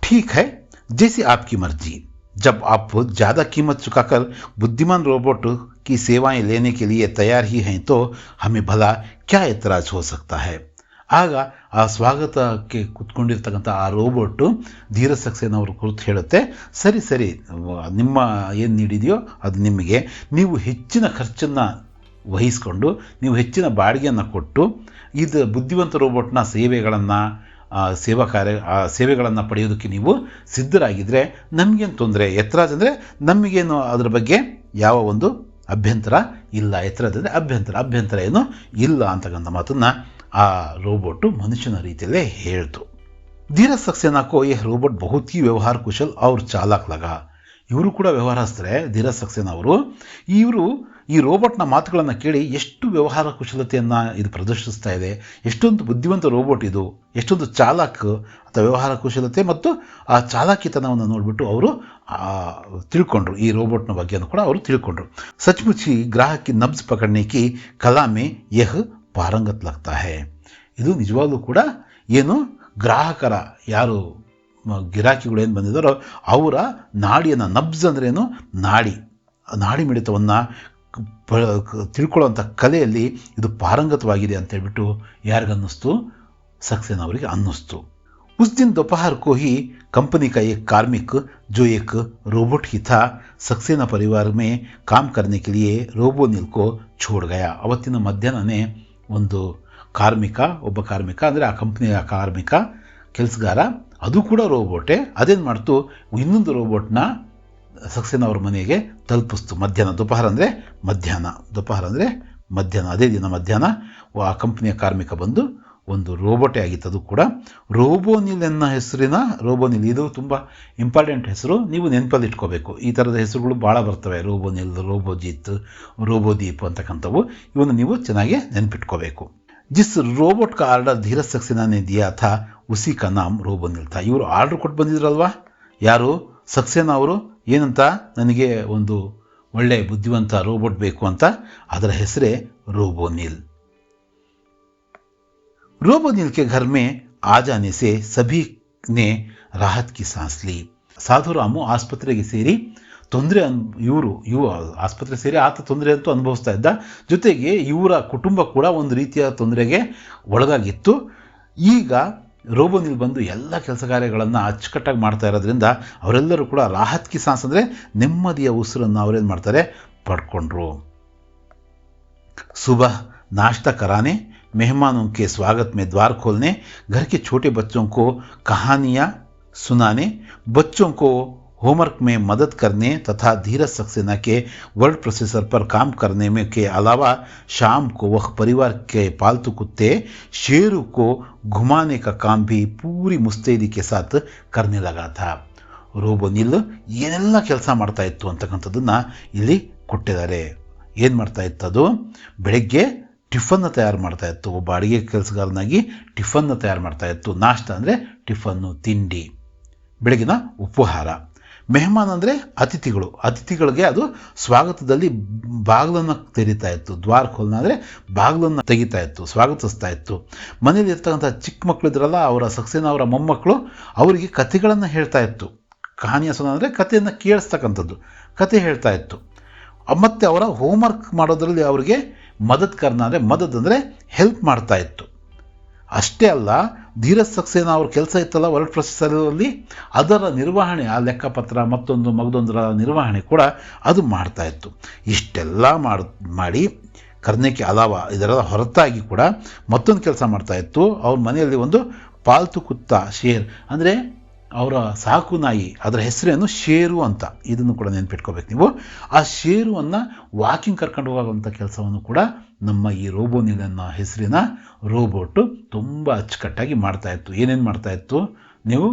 ठीक है, जैसी आपकी मर्जी. जब आप ज़्यादा कीमत चुकाकर बुद्धिमान रोबोट की सेवाएं लेने के लिए तैयार ही हैं तो हमें भला क्या एतराज़ हो सकता है. ಆಗ ಆ ಸ್ವಾಗತಕ್ಕೆ ಕುತ್ಕೊಂಡಿರ್ತಕ್ಕಂಥ ಆ ರೋಬೋಟು धीरज सक्सेना ಅವರು ಕುರಿತು ಹೇಳುತ್ತೆ, ಸರಿ ಸರಿ, ನಿಮ್ಮ ಏನು ನೀಡಿದೆಯೋ ಅದು ನಿಮಗೆ, ನೀವು ಹೆಚ್ಚಿನ ಖರ್ಚನ್ನು ವಹಿಸಿಕೊಂಡು, ನೀವು ಹೆಚ್ಚಿನ ಬಾಡಿಗೆಯನ್ನು ಕೊಟ್ಟು ಇದು ಬುದ್ಧಿವಂತ ರೋಬೋಟ್ನ ಸೇವೆಗಳನ್ನು ಪಡೆಯೋದಕ್ಕೆ ನೀವು ಸಿದ್ಧರಾಗಿದ್ದರೆ ನಮಗೇನು ತೊಂದರೆ, ಎತ್ತರಾಜ್ ಅಂದರೆ ನಮಗೇನು ಅದರ ಬಗ್ಗೆ ಯಾವ ಒಂದು ಅಭ್ಯಂತರ ಇಲ್ಲ, ಎತ್ತರಾಜ್ ಅಂದರೆ ಅಭ್ಯಂತರ ಏನು ಇಲ್ಲ ಅಂತಕ್ಕಂಥ ಮಾತನ್ನು ಆ ರೋಬೋಟು ಮನುಷ್ಯನ ರೀತಿಯಲ್ಲೇ ಹೇಳ್ತು. धीरज सक्सेना को यह रोबोट बहुत ही व्यवहार कुशल और चालाक लगा. ಇವರು ಕೂಡ ವ್ಯವಹಾರಸ್ಥರೇ, धीरज सक्सेना ಅವರು. ಇವರು ಈ ರೋಬೋಟ್ನ ಮಾತುಗಳನ್ನು ಕೇಳಿ ಎಷ್ಟು ವ್ಯವಹಾರ ಕುಶಲತೆಯನ್ನು ಇದು ಪ್ರದರ್ಶಿಸ್ತಾ ಇದೆ, ಎಷ್ಟೊಂದು ಬುದ್ಧಿವಂತ ರೋಬೋಟ್ ಇದು, ಎಷ್ಟೊಂದು ಚಾಲಾಕ್ ಅಥವಾ ವ್ಯವಹಾರ ಕುಶಲತೆ ಮತ್ತು ಆ ಚಾಲಾಕಿತನವನ್ನು ನೋಡಿಬಿಟ್ಟು ಅವರು ತಿಳ್ಕೊಂಡ್ರು, ಈ ರೋಬೋಟ್ನ ಬಗ್ಗೆನೂ ಕೂಡ ಅವರು ತಿಳ್ಕೊಂಡ್ರು. ಸಚ್ಮುಚ್ಚಿ ಗ್ರಾಹಕಿ ನಬ್ಜ್ ಪಕಡ್ನೆ ಕಿ ಕಲಾ ಮೇ ಯಹ್ ಪಾರಂಗತ್ ಲಗ್ತಾ ಹೈ. ಇದು ನಿಜವಾಗ್ಲೂ ಕೂಡ ಏನು ಗ್ರಾಹಕರ ಯಾರು ಗಿರಾಕಿಗಳು ಏನು ಬಂದಿದ್ದಾರೋ ಅವರ ನಾಡಿಯನ್ನು, ನಬ್ಜ್ ಅಂದ್ರೇನು ನಾಡಿ ಮಿಡಿತವನ್ನು ತಿಳ್ಕೊಳ್ಳೋವಂಥ ಕಲೆಯಲ್ಲಿ ಇದು ಪಾರಂಗತವಾಗಿದೆ ಅಂತೇಳ್ಬಿಟ್ಟು ಯಾರಿಗನ್ನಿಸ್ತು, सक्सेना ಅವರಿಗೆ ಅನ್ನಿಸ್ತು. उस दिन दोपहर को ही कंपनी का एक कार्मिक जो एक रोबोट ही था सक्सेना परिवार में काम करने के लिए रोबोनिल को छोड़ गया. ಅವತ್ತಿನ ಮಧ್ಯಾಹ್ನನೇ ಒಂದು ಒಬ್ಬ ಕಾರ್ಮಿಕ ಅಂದರೆ ಆ ಕಂಪ್ನಿಯ ಕಾರ್ಮಿಕ ಕೆಲಸಗಾರ, ಅದು ಕೂಡ ರೋಬೋಟೇ, ಅದೇನು ಮಾಡ್ತು, ಇನ್ನೊಂದು ರೋಬೋಟ್ನ सक्सेना ಅವ್ರ ಮನೆಗೆ ತಲುಪಿಸ್ತು. ದೋಪಹರ ಅಂದರೆ ಮಧ್ಯಾಹ್ನ, ಅದೇ ದಿನ ಮಧ್ಯಾಹ್ನ ಆ ಕಂಪ್ನಿಯ ಕಾರ್ಮಿಕ ಬಂದು ಒಂದು ರೋಬೋಟೇ ಆಗಿತ್ತು. ಅದು ಕೂಡ ರೋಬೋನಿಲ್ ಎನ್ನ ಹೆಸರಿನ ರೋಬೋನಿಲ್, ಇದು ತುಂಬ ಇಂಪಾರ್ಟೆಂಟ್ ಹೆಸರು, ನೀವು ನೆನಪಲ್ಲಿ ಇಟ್ಕೋಬೇಕು. ಈ ಥರದ ಹೆಸರುಗಳು ಭಾಳ ಬರ್ತವೆ, ರೋಬೋನಿಲ್, ರೋಬೋಜಿತ್, ರೋಬೋದೀಪ್ ಅಂತಕ್ಕಂಥವು, ಇವನ್ನು ನೀವು ಚೆನ್ನಾಗಿ ನೆನಪಿಟ್ಕೋಬೇಕು. जिस रोबोट का आर्डर धीरज सक्सेना ने दिया था उसी का नाम रोबोनिल था. ಇವರು ಆರ್ಡರ್ ಕೊಟ್ಟು ಬಂದಿದ್ರಲ್ವಾ, ಯಾರು सक्सेना ಅವರು, ಏನಂತ, ನನಗೆ ಒಂದು ಒಳ್ಳೆಯ ಬುದ್ಧಿವಂತ ರೋಬೋಟ್ ಬೇಕು ಅಂತ, ಅದರ ಹೆಸರೇ रोबोनिल. रोबोनिल के घर में आ जाने से सभी ने राहत की सांस ली. ಸಾಧುರಾಮು ಆಸ್ಪತ್ರೆಗೆ ಸೇರಿ ಇವರು ಆಸ್ಪತ್ರೆ ಸೇರಿ ಆತ ತೊಂದರೆ ಅಂತೂ ಅನುಭವಿಸ್ತಾ ಇದ್ದ, ಜೊತೆಗೆ ಇವರ ಕುಟುಂಬ ಕೂಡ ಒಂದು ರೀತಿಯ ತೊಂದರೆಗೆ ಒಳಗಾಗಿತ್ತು. ಈಗ ರೋಬೋನಿಲ್ ಬಂದು ಎಲ್ಲ ಕೆಲಸ ಕಾರ್ಯಗಳನ್ನು ಅಚ್ಚುಕಟ್ಟಾಗಿ ಮಾಡ್ತಾ ಇರೋದ್ರಿಂದ ಅವರೆಲ್ಲರೂ ಕೂಡ ರಾಹತ್ ಕಿ ಸಾನ್ಸ್ ಅಂದರೆ ನೆಮ್ಮದಿಯ ಉಸಿರನ್ನು ಅವರೇನು ಮಾಡ್ತಾರೆ, ಪಡ್ಕೊಂಡ್ರು. सुबह नाश्ता कराने, मेहमानों के स्वागत में द्वार खोलने, घर के छोटे बच्चों को कहानियाँ सुनाने, बच्चों को होमवर्क में मदद करने तथा धीरज सक्सेना के वर्ड प्रोसेसर पर काम करने में के अलावा शाम को वह परिवार के पालतू कुत्ते शेरू को घुमाने का काम भी पूरी मुस्तैदी के साथ करने लगा था. ರೋಬೋನಿಲ್ ಏನೆಲ್ಲ ಕೆಲಸ ಮಾಡ್ತಾ ಇತ್ತು ಅಂತಕ್ಕಂಥದ್ದನ್ನು ಇಲ್ಲಿ ಕೊಟ್ಟಿದ್ದಾರೆ. ಏನು ಮಾಡ್ತಾ ಇತ್ತದು, ಬೆಳಗ್ಗೆ ಟಿಫನ್ನ ತಯಾರು ಮಾಡ್ತಾ ಇತ್ತು, ಒಬ್ಬ ಅಡುಗೆ ಕೆಲಸಗಾರನಾಗಿ ಟಿಫನ್ನ ತಯಾರು ಮಾಡ್ತಾ ಇತ್ತು. ನಾಷ್ಟ ಅಂದರೆ ಟಿಫನ್ನು, ತಿಂಡಿ, ಬೆಳಗಿನ ಉಪಹಾರ. ಮೆಹಮಾನ್ ಅಂದರೆ ಅತಿಥಿಗಳಿಗೆ ಅದು ಸ್ವಾಗತದಲ್ಲಿ ಬಾಗಿಲನ್ನು ತೆರೀತಾ ಇತ್ತು. ದ್ವಾರ ಖೋಲ್ನ ಅಂದರೆ ಬಾಗಿಲನ್ನು ತೆಗಿತಾ ಇತ್ತು, ಸ್ವಾಗತಿಸ್ತಾ ಇತ್ತು. ಮನೇಲಿ ಇರ್ತಕ್ಕಂಥ ಚಿಕ್ಕ ಮಕ್ಕಳು ಇದ್ರಲ್ಲ, ಅವರ सक्सेना ಅವರ ಮೊಮ್ಮಕ್ಕಳು ಅವರಿಗೆ ಕಥೆಗಳನ್ನು ಹೇಳ್ತಾ ಇತ್ತು. ಕಹಾನಿಯ ಸುನ ಅಂದರೆ ಕಥೆಯನ್ನು ಕೇಳಿಸ್ತಕ್ಕಂಥದ್ದು, ಕತೆ ಹೇಳ್ತಾ ಇತ್ತು. ಮತ್ತು ಅವರ ಹೋಮ್ವರ್ಕ್ ಮಾಡೋದ್ರಲ್ಲಿ ಅವರಿಗೆ ಮದದ್ ಅಂದರೆ ಹೆಲ್ಪ್ ಮಾಡ್ತಾ ಇತ್ತು. ಅಷ್ಟೇ ಅಲ್ಲ, धीरज सक्सेना ಅವ್ರ ಕೆಲಸ ಇತ್ತಲ್ಲ ವರ್ಡ್ ಪ್ರೊಸೆಸರಲ್ಲಿ, ಅದರ ನಿರ್ವಹಣೆ, ಆ ಲೆಕ್ಕಪತ್ರ ಮಗದೊಂದರ ನಿರ್ವಹಣೆ ಕೂಡ ಅದು ಮಾಡ್ತಾ ಇತ್ತು. ಇಷ್ಟೆಲ್ಲ ಮಾಡಿ ಕರ್ನೆಕ್ಕೆ ಅಲಾವ, ಇದರ ಹೊರತಾಗಿ ಕೂಡ ಮತ್ತೊಂದು ಕೆಲಸ ಮಾಡ್ತಾ ಇತ್ತು. ಅವ್ರ ಮನೆಯಲ್ಲಿ ಒಂದು ಪಾಲ್ತು ಕುತ್ತ, ಶೇರ್ ಅಂದರೆ ಅವರ ಸಾಕು ನಾಯಿ ಅದರ ಹೆಸರೇನು ಶೇರು ಅಂತ. ಇದನ್ನು ಕೂಡ ನೆನ್ಪಿಟ್ಕೋಬೇಕು ನೀವು. ಆ ಶೇರುವನ್ನು ವಾಕಿಂಗ್ ಕರ್ಕೊಂಡು ಹೋಗುವಂಥ ಕೆಲಸವನ್ನು ಕೂಡ ನಮ್ಮ ಈ ರೋಬೋನಿಲ್ ಅನ್ನೋ ಹೆಸರಿನ ರೋಬೋಟು ತುಂಬ ಅಚ್ಚುಕಟ್ಟಾಗಿ ಮಾಡ್ತಾ ಇತ್ತು. ಏನೇನು ಮಾಡ್ತಾ ಇತ್ತು ನೀವು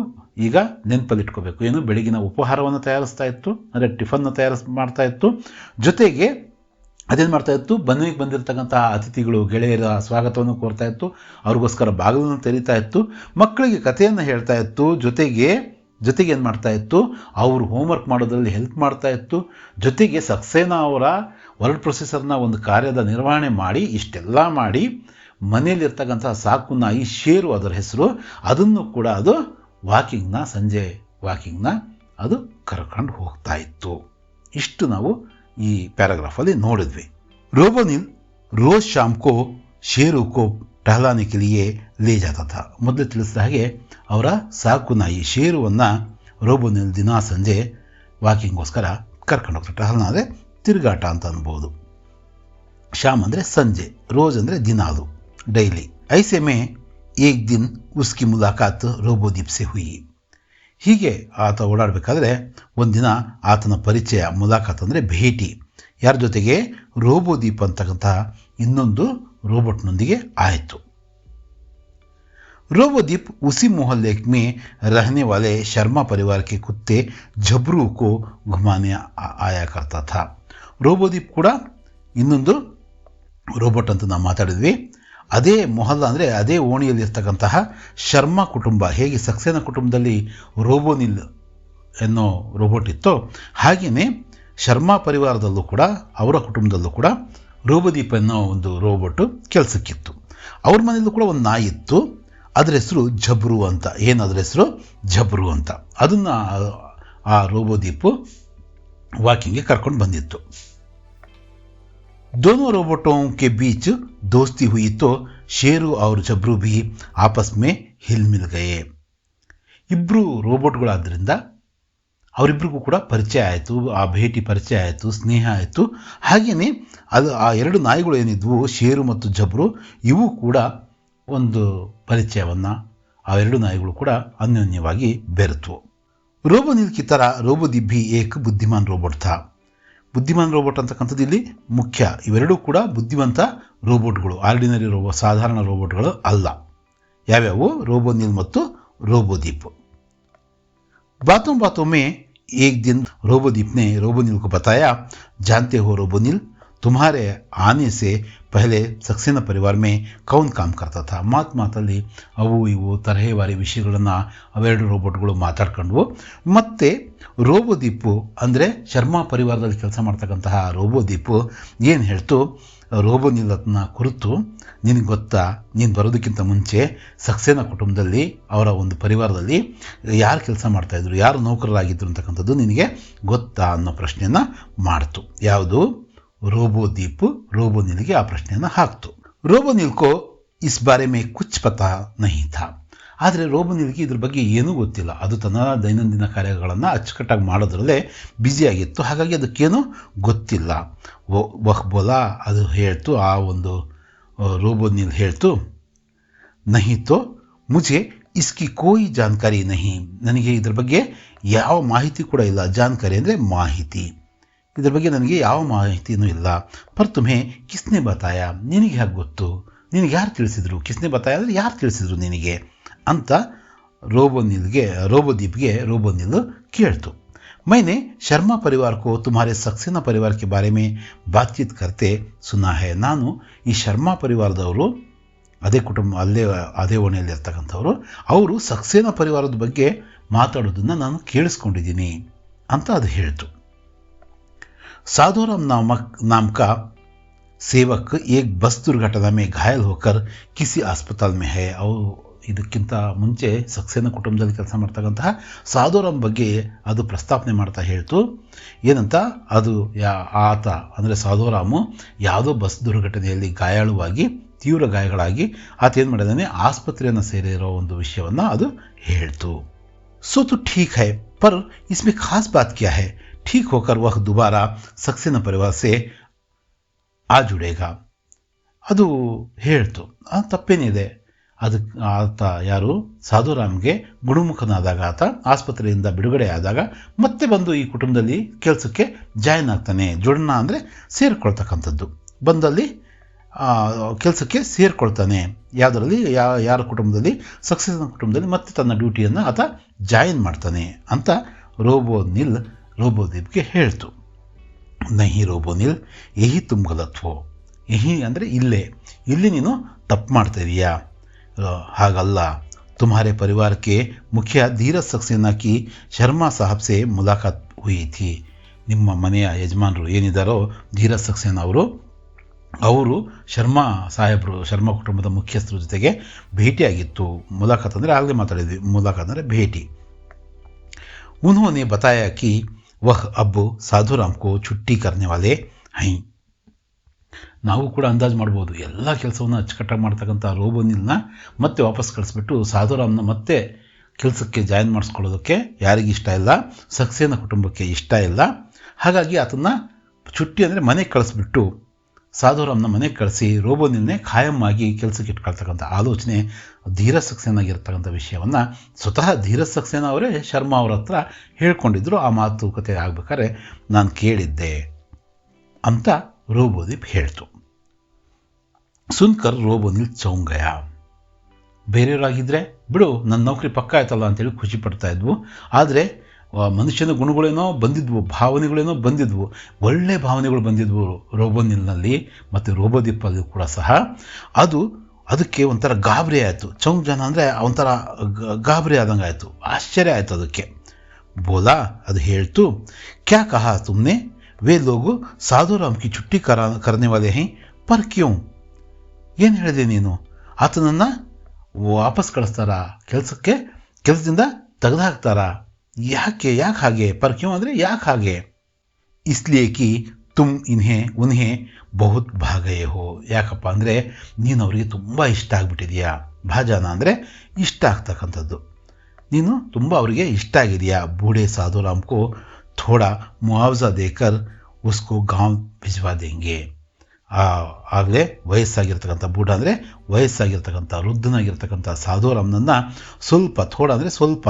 ಈಗ ನೆನಪಲ್ಲಿ ಇಟ್ಕೋಬೇಕು. ಏನು, ಬೆಳಗಿನ ಉಪಹಾರವನ್ನು ತಯಾರಿಸ್ತಾ ಇತ್ತು, ಅಂದರೆ ಟಿಫನ್ನ ಮಾಡ್ತಾ ಇತ್ತು. ಜೊತೆಗೆ ಅದೇನು ಮಾಡ್ತಾ ಇತ್ತು, ಮನೆಗೆ ಬಂದಿರತಕ್ಕಂತಹ ಅತಿಥಿಗಳು ಗೆಳೆಯರ ಸ್ವಾಗತವನ್ನು ಕೋರ್ತಾ ಇತ್ತು, ಅವ್ರಿಗೋಸ್ಕರ ಬಾಗಿಲನ್ನು ತೆರೀತಾ ಇತ್ತು, ಮಕ್ಕಳಿಗೆ ಕಥೆಯನ್ನು ಹೇಳ್ತಾ ಇತ್ತು, ಜೊತೆಗೆ ಏನು ಮಾಡ್ತಾ ಇತ್ತು, ಅವರು ಹೋಮ್ವರ್ಕ್ ಮಾಡೋದ್ರಲ್ಲಿ ಹೆಲ್ಪ್ ಮಾಡ್ತಾ ಇತ್ತು, ಜೊತೆಗೆ ಸಕ್ಸೇನಾ ಅವರ ವರ್ಡ್ ಪ್ರೊಸೆಸರ್ನ ಒಂದು ಕಾರ್ಯದ ನಿರ್ವಹಣೆ ಮಾಡಿ, ಇಷ್ಟೆಲ್ಲ ಮಾಡಿ ಮನೆಯಲ್ಲಿರ್ತಕ್ಕಂತಹ ಸಾಕು ನಾಯಿ ಶೇರು ಅದರ ಹೆಸರು, ಅದನ್ನು ಕೂಡ ಅದು ಸಂಜೆ ವಾಕಿಂಗ್ನ ಅದು ಕರ್ಕೊಂಡು ಹೋಗ್ತಾ ಇತ್ತು. ಇಷ್ಟು ನಾವು ಈ ಪ್ಯಾರಾಗ್ರಾಫಲ್ಲಿ ನೋಡಿದ್ವಿ. ರೋಬೋನಿಲ್ ರೋಜ್ ಶಾಮ್ ಕೋ ಶೇರು ಕೋ ಟಹಲಾನೆ ಕೆ ಲಿಯೆ ಲೇ ಜಾತಾ ಥಾ. ಮೊದಲು ತಿಳಿಸಿದ ಹಾಗೆ ಅವರ ಸಾಕು ನಾಯಿ ಶೇರುವನ್ನು ರೋಬೋನಿಲ್ ದಿನ ಸಂಜೆ ವಾಕಿಂಗ್ಗೋಸ್ಕರ ಕರ್ಕೊಂಡು ಹೋಗ್ತಾರೆ. ಟಹಲ್ನ ಅಂದರೆ ತಿರುಗಾಟ ಅಂತ ಅನ್ಬೋದು. ಶಾಮ್ ಅಂದರೆ ಸಂಜೆ, ರೋಜ್ ಅಂದರೆ ದಿನ, ಅದು ಡೈಲಿ. ಐಸೆ ಮೇ ಏಕ್ ದಿನ್ ಉಸ್ಕಿ ಮುಲಾಕಾತ್ ರೋಬೋದೀಪ್ ಸೆ ಹುಯಿ. ಹೀಗೆ ಆತ ಓಡಾಡಬೇಕಾದ್ರೆ ಒಂದಿನ ಆತನ ಪರಿಚಯ, ಮುಲಾಕಾತ್ ಅಂದರೆ ಭೇಟಿ, ಯಾರ ಜೊತೆಗೆ, ರೋಬೋದೀಪ್ ಅಂತಕ್ಕಂತಹ ಇನ್ನೊಂದು ರೋಬೋಟ್ನೊಂದಿಗೆ ಆಯಿತು. ರೋಬೋದೀಪ್ ಉಸಿ ಮೊಹಲ್ಲೆ ಮೇ ರಹನೆ ವಾಲೆ ಶರ್ಮಾ ಪರಿವಾರ ಕೆ ಕುತ್ತೆ ಝಬ್ರೂ ಕೋ ಘುಮಾನೆ ಆಯಾ ಕರ್ತಾ ಥಾ. ರೋಬೋದೀಪ್ ಕೂಡ ಇನ್ನೊಂದು ರೋಬೋಟ್ ಅಂತ ನಾವು ಮಾತಾಡಿದ್ವಿ. ಅದೇ ಮೊಹಲ್ಲಾ ಅಂದರೆ ಅದೇ ಓಣಿಯಲ್ಲಿರ್ತಕ್ಕಂತಹ ಶರ್ಮಾ ಕುಟುಂಬ, ಹೇಗೆ ಸಕ್ಸೇನಾ ಕುಟುಂಬದಲ್ಲಿ ರೋಬೋನಿಲ್ ಎನ್ನೋ ರೋಬೋಟ್ ಇತ್ತೋ ಹಾಗೆಯೇ ಶರ್ಮಾ ಪರಿವಾರದಲ್ಲೂ ಕೂಡ, ಅವರ ಕುಟುಂಬದಲ್ಲೂ ಕೂಡ ರೋಬೋದೀಪ್ ಅನ್ನೋ ಒಂದು ರೋಬೋಟು ಕೆಲಸಕ್ಕಿತ್ತು. ಅವ್ರ ಮನೆಯಲ್ಲೂ ಕೂಡ ಒಂದು ನಾಯಿ ಇತ್ತು, ಅದರ ಹೆಸರು ಝಬ್ರು ಅಂತ. ಏನು ಅದರ ಹೆಸರು? ಝಬ್ರು ಅಂತ. ಅದನ್ನು ಆ ರೋಬೋದೀಪು ವಾಕಿಂಗ್ಗೆ ಕರ್ಕೊಂಡು ಬಂದಿತ್ತು. दोनों रोबोटों के बीच दोस्ती हुई तो शेरू और जब्रू भी आपस में हिल मिल गए. ಇಬ್ಬರು ರೋಬೋಟ್ಗಳಾದ್ದರಿಂದ ಅವರಿಬ್ಬರಿಗೂ ಕೂಡ ಪರಿಚಯ ಆಯಿತು, ಆ ಭೇಟಿ ಪರಿಚಯ ಆಯಿತು, ಸ್ನೇಹ ಆಯಿತು. ಹಾಗೆಯೇ ಅದು ಆ ಎರಡು ನಾಯಿಗಳು ಏನಿದ್ವು, ಶೇರು ಮತ್ತು ಜಬ್ರು, ಇವು ಕೂಡ ಒಂದು ಪರಿಚಯವನ್ನು, ಆ ಎರಡು ನಾಯಿಗಳು ಕೂಡ ಅನ್ಯೋನ್ಯವಾಗಿ ಬೆರೆತು. ರೋಬೋನಿಲ್ ಕಿ ತರ ರೋಬೋದೀಪ್ ಭಿ ಏಕ್ ಬುದ್ಧಿಮಾನ್ ರೋಬೋಟ್ ಥಾ. ಬುದ್ಧಿಮಾನ್ ರೋಬೋಟ್ ಅಂತಕ್ಕಂಥದ್ದು ಇಲ್ಲಿ ಮುಖ್ಯ. ಇವೆರಡೂ ಕೂಡ ಬುದ್ಧಿವಂತ ರೋಬೋಟ್ಗಳು, ಆರ್ಡಿನರಿ ಸಾಧಾರಣ ರೋಬೋಟ್ಗಳು ಅಲ್ಲ. ಯಾವ್ಯಾವು? ರೋಬೋನಿಲ್ ಮತ್ತು ರೋಬೋದೀಪ್. बातों बातों में एक दिन रोबोदीप ने रोबोनिल को बताया, जानते हो रोबोनिल, तुम्हारे आने से पहले सक्सेना परिवार में कौन काम करता था. ಮಾತಲ್ಲಿ ಅವು ಇವು ತರಹೇವಾರಿ ವಿಷಯಗಳನ್ನು ಅವೆರಡು ರೋಬೋಟ್ಗಳು ಮಾತಾಡ್ಕೊಂಡ್ವು. ಮತ್ತು ರೋಬೋದೀಪು ಅಂದರೆ ಶರ್ಮಾ ಪರಿವಾರದಲ್ಲಿ ಕೆಲಸ ಮಾಡ್ತಕ್ಕಂತಹ ರೋಬೋದೀಪು ಏನು ಹೇಳ್ತು, ರೋಬೋನಿಲ್ನ ಕುರಿತು, ನಿನಗೆ ಗೊತ್ತಾ, ನೀನು ಬರೋದಕ್ಕಿಂತ ಮುಂಚೆ ಸಕ್ಸೇನಾ ಕುಟುಂಬದಲ್ಲಿ, ಅವರ ಒಂದು ಪರಿವಾರದಲ್ಲಿ ಯಾರು ಕೆಲಸ ಮಾಡ್ತಾಯಿದ್ರು, ಯಾರು ನೌಕರರಾಗಿದ್ದರು ಅಂತಕ್ಕಂಥದ್ದು ನಿನಗೆ ಗೊತ್ತಾ ಅನ್ನೋ ಪ್ರಶ್ನೆಯನ್ನು ಮಾಡ್ತು. ಯಾವುದು? ರೋಬೋದೀಪು ರೋಬೋನಿಲ್ಗೆ ಆ ಪ್ರಶ್ನೆಯನ್ನು ಹಾಕ್ತು. ರೋಬೋನಿಲ್ ಕೋ ಇಸ್ ಬಾರೆ ಮೇ ಕುಚ್ ಪತಾ ನಹೀ ಥಾ. ಆದರೆ ರೋಬೋನಿಲ್ಗೆ ಇದ್ರ ಬಗ್ಗೆ ಏನೂ ಗೊತ್ತಿಲ್ಲ. ಅದು ತನ್ನ ದೈನಂದಿನ ಕಾರ್ಯಗಳನ್ನು ಅಚ್ಚುಕಟ್ಟಾಗಿ ಮಾಡೋದ್ರಲ್ಲೇ ಬ್ಯುಸಿಯಾಗಿತ್ತು. ಹಾಗಾಗಿ ಅದಕ್ಕೇನು ಗೊತ್ತಿಲ್ಲ. ವಹ್ ಬೋಲಾ, ಅದು ಹೇಳ್ತು, ಆ ಒಂದು ರೋಬೋನಿಲ್ ಹೇಳ್ತು, ನಹೀ ತೋ ಮುझे ಇಸ್ಕಿ ಕೋಯಿ ಜಾನ್ಕಾರಿ ನಹೀ. ನನಗೆ ಇದ್ರ ಬಗ್ಗೆ ಯಾವ ಮಾಹಿತಿ ಕೂಡ ಇಲ್ಲ. ಜಾನ್ಕಾರಿ ಅಂದರೆ ಮಾಹಿತಿ. ಇದ್ರ ಬಗ್ಗೆ ನನಗೆ ಯಾವ ಮಾಹಿತಿಯೂ ಇಲ್ಲ. ಪರ್ ತುಮ್ಹೆ ಕಿಸ್ನೆ ಬತಾಯ, ನಿನಗೆ ಹೇಗೆ ಗೊತ್ತು, ನಿನಗೆ ಯಾರು ತಿಳಿಸಿದ್ರು? ಕಿಸ್ನೆ ಬತಾಯ ಅಂದರೆ ಯಾರು ತಿಳಿಸಿದ್ರು ನಿನಗೆ ಅಂತ ರೋಬೋದೀಪ್ಗೆ ರೋಬೋನಿಲ್ ಕೇಳ್ತು. मैंने शर्मा परिवार को तुम्हारे सक्सेना परिवार के बारे में बातचीत करते सुना है. ನಾನು ಈ ಶರ್ಮಾ ಪರಿವಾರದವರು, ಅದೇ ಕುಟುಂಬ, ಅದೇ ಓಣಿಯಲ್ಲಿರ್ತಕ್ಕಂಥವ್ರು, ಅವರು ಸಕ್ಸೇನಾ ಪರಿವಾರದ ಬಗ್ಗೆ ಮಾತಾಡೋದನ್ನು ನಾನು ಕೇಳಿಸ್ಕೊಂಡಿದ್ದೀನಿ ಅಂತ ಅದು ಹೇಳ್ತು. साधोराम नाम का सेवक एक बस दुर्घटना में घायल होकर किसी अस्पताल में है. ಇದಕ್ಕಿಂತ ಮುಂಚೆ ಸಕ್ಸೇನಾ ಕುಟುಂಬದಲ್ಲಿ ಕೆಲಸ ಮಾಡ್ತಕ್ಕಂತಹ ಸಾಧೋರಾಮ್ ಬಗ್ಗೆ ಅದು ಪ್ರಸ್ತಾಪನೆ ಮಾಡ್ತಾ ಹೇಳ್ತು. ಏನಂತ? ಅದು ಆತ ಅಂದರೆ ಸಾಧೋರಾಮು ಯಾವುದೋ ಬಸ್ ದುರ್ಘಟನೆಯಲ್ಲಿ ಗಾಯಾಳುವಾಗಿ, ತೀವ್ರ ಗಾಯಗಳಾಗಿ ಆತ ಏನು ಮಾಡಿದಾನೆ, ಆಸ್ಪತ್ರೆಯನ್ನು ಸೇರಿರೋ ಒಂದು ವಿಷಯವನ್ನು ಅದು ಹೇಳ್ತು. सो तो ठीक है, पर इसमें खास बात क्या है? ठीक होकर वह दोबारा सक्सेना परिवार से आ जुड़ेगा. ಅದು ಹೇಳ್ತು, ತಪ್ಪೇನಿದೆ, ಅದಕ್ಕೆ ಆತ ಯಾರು ಸಾಧುರಾಮ್ಗೆ ಗುಣಮುಖನಾದಾಗ ಆತ ಆಸ್ಪತ್ರೆಯಿಂದ ಬಿಡುಗಡೆ ಆದಾಗ ಮತ್ತೆ ಬಂದು ಈ ಕುಟುಂಬದಲ್ಲಿ ಕೆಲಸಕ್ಕೆ ಜಾಯಿನ್ ಆಗ್ತಾನೆ. ಜೋಡಣ ಅಂದರೆ ಸೇರಿಕೊಳ್ತಕ್ಕಂಥದ್ದು. ಬಂದಲ್ಲಿ ಕೆಲಸಕ್ಕೆ ಸೇರಿಕೊಳ್ತಾನೆ. ಯಾವುದರಲ್ಲಿ ಯಾರ ಕುಟುಂಬದಲ್ಲಿ, ಸಕ್ಸಸ್ನ ಕುಟುಂಬದಲ್ಲಿ ಮತ್ತೆ ತನ್ನ ಡ್ಯೂಟಿಯನ್ನು ಆತ ಜಾಯಿನ್ ಮಾಡ್ತಾನೆ ಅಂತ ರೋಬೋನಿಲ್ ರೋಬೋದೀಪ್ಗೆ ಹೇಳ್ತು. ನಹಿ ರೋಬೋನಿಲ್, ಯಹಿ ತುಮ್ ಗಲತ್ ಹೋ. ಯಹಿ ಅಂದರೆ ಇಲ್ಲಿ ನೀನು ತಪ್ಪು ಮಾಡ್ತಾ ಇದೀಯಾ, ಹಾಗಲ್ಲ. तुम्हारे परिवार के मुखिया धीरज सक्सेना की शर्मा साहब से मुलाकात हुई थी. ನಿಮ್ಮ ಮನೆಯ ಯಜಮಾನರು ಏನಿದ್ದಾರೋ ಧೀರಜ್ ಸಕ್ಸೇನಾ ಅವರು ಶರ್ಮಾ ಸಾಹೇಬರು, ಶರ್ಮಾ ಕುಟುಂಬದ ಮುಖ್ಯಸ್ಥರ ಜೊತೆಗೆ ಭೇಟಿಯಾಗಿತ್ತು. ಮುಲಾಖಾತ್ ಅಂದರೆ ಆಗಲೇ ಮಾತಾಡಿದ್ವಿ, ಮುಲಾಖಾತ್ ಅಂದರೆ ಭೇಟಿ. उन्होंने बताया कि वह अब साधुराम को छुट्टी करने वाले हैं. ನಾವು ಕೂಡ ಅಂದಾಜು ಮಾಡ್ಬೋದು, ಎಲ್ಲ ಕೆಲಸವನ್ನು ಅಚ್ಚುಕಟ್ಟಾಗಿ ಮಾಡ್ತಕ್ಕಂಥ ರೋಬೋನಿಲ್ನ ಮತ್ತೆ ವಾಪಸ್ ಕಳಿಸ್ಬಿಟ್ಟು ಸಾಧುರಾಮ್ನ ಮತ್ತೆ ಕೆಲಸಕ್ಕೆ ಜಾಯಿನ್ ಮಾಡಿಸ್ಕೊಳ್ಳೋದಕ್ಕೆ ಯಾರಿಗಿಷ್ಟ ಇಲ್ಲ, ಸಕ್ಸೇನಾ ಕುಟುಂಬಕ್ಕೆ ಇಷ್ಟ ಇಲ್ಲ. ಹಾಗಾಗಿ ಆತನ್ನ ಚುಟ್ಟಿ ಅಂದರೆ ಮನೆಗೆ ಕಳಿಸ್ಬಿಟ್ಟು ಸಾಧುರಾಮ್ನ ಮನೆಗೆ ಕಳಿಸಿ ರೋಬೋನಿಲ್ನೇ ಖಾಯಂ ಆಗಿ ಕೆಲಸಕ್ಕೆ ಇಟ್ಕೊಳ್ತಕ್ಕಂಥ ಆಲೋಚನೆ ಧೀರಜ್ ಸಕ್ಸೇನಾಗಿರ್ತಕ್ಕಂಥ ವಿಷಯವನ್ನು ಸ್ವತಃ ಧೀರಜ್ ಸಕ್ಸೇನಾ ಅವರೇ ಶರ್ಮಾ ಅವ್ರ ಹತ್ರ ಹೇಳ್ಕೊಂಡಿದ್ರು. ಆ ಮಾತುಕತೆ ಆಗ್ಬೇಕಾದ್ರೆ ನಾನು ಕೇಳಿದ್ದೆ ಅಂತ ರೋಬೋದೀಪ್ ಹೇಳ್ತು. ಸುನ್ಕರ್ ರೋಬೋನಿಲ್ ಚೌಂಕ್ ಗಯಾ. ಬೇರೆಯವರಾಗಿದ್ದರೆ ಬಿಡು, ನನ್ನ ನೌಕರಿ ಪಕ್ಕ ಆಯ್ತಲ್ಲ ಅಂತೇಳಿ ಖುಷಿ ಪಡ್ತಾ ಇದ್ವು. ಆದರೆ ಮನುಷ್ಯನ ಗುಣಗಳೇನೋ ಬಂದಿದ್ವು, ಭಾವನೆಗಳೇನೋ ಬಂದಿದ್ವು, ಒಳ್ಳೆ ಭಾವನೆಗಳು ಬಂದಿದ್ವು ರೋಬೋನಿಲ್ನಲ್ಲಿ ಮತ್ತು ರೋಬೋದೀಪಲ್ಲಿ ಕೂಡ ಸಹ. ಅದಕ್ಕೆ ಒಂಥರ ಗಾಬರಿ ಆಯಿತು. ಚೌಂಕ್ ಜನ ಅಂದರೆ ಒಂಥರ ಗಾಬರಿ ಆದಂಗೆ ಆಯಿತು, ಆಶ್ಚರ್ಯ ಆಯಿತು ಅದಕ್ಕೆ. ಬೋಲಾ, ಅದು ಹೇಳ್ತು, ಕ್ಯಾ ಕಹಾ ತುಮ್ನೆ, वे लोग साधुराम की छुट्टी करने वाले हैं, पर क्यों? ಏನು ಹೇಳಿದೆ ನೀನು? ಆತನನ್ನು ವಾಪಸ್ ಕಳಿಸ್ತಾರಾ, ಕೆಲಸದಿಂದ ತೆಗೆದುಹಾಕ್ತಾರಾ? ಯಾಕೆ ಹಾಗೆ? ಪರ್ ಕ್ಯೂ ಅಂದರೆ ಯಾಕೆ ಹಾಗೆ? ಇಸ್ಲಿಯೇ ಕಿ ತುಮ್ ಉನ್ಹೇ ಬಹುತ್ ಭಾಗಯೇ ಹೋ. ಯಾಕಪ್ಪ ಅಂದರೆ ನೀನು ಅವರಿಗೆ ತುಂಬ ಇಷ್ಟ ಆಗಿಬಿಟ್ಟಿದೆಯಾ. ಭಾಜಾನ ಅಂದರೆ ಇಷ್ಟ ಆಗ್ತಕ್ಕಂಥದ್ದು. ನೀನು ತುಂಬ ಅವರಿಗೆ ಇಷ್ಟ ಆಗಿದೆಯಾ. ಬೂಢೆ ಸಾಧುರಾಮ್ ಕೋ ಥೋಡಾ ಮುआवजा ದೇಕರ್ ಉಸ್ಕೋ ಗಾಂವ್ ಭಿಜ್ವಾ ದೇಂಗೆ. ಆಗಲೇ ವಯಸ್ಸಾಗಿರ್ತಕ್ಕಂಥ ಬೂಢ ಅಂದರೆ ವಯಸ್ಸಾಗಿರ್ತಕ್ಕಂಥ ವೃದ್ಧನಾಗಿರ್ತಕ್ಕಂಥ ಸಾಧುರಾಮ್ನನ್ನು ಥೋಡ ಅಂದರೆ ಸ್ವಲ್ಪ,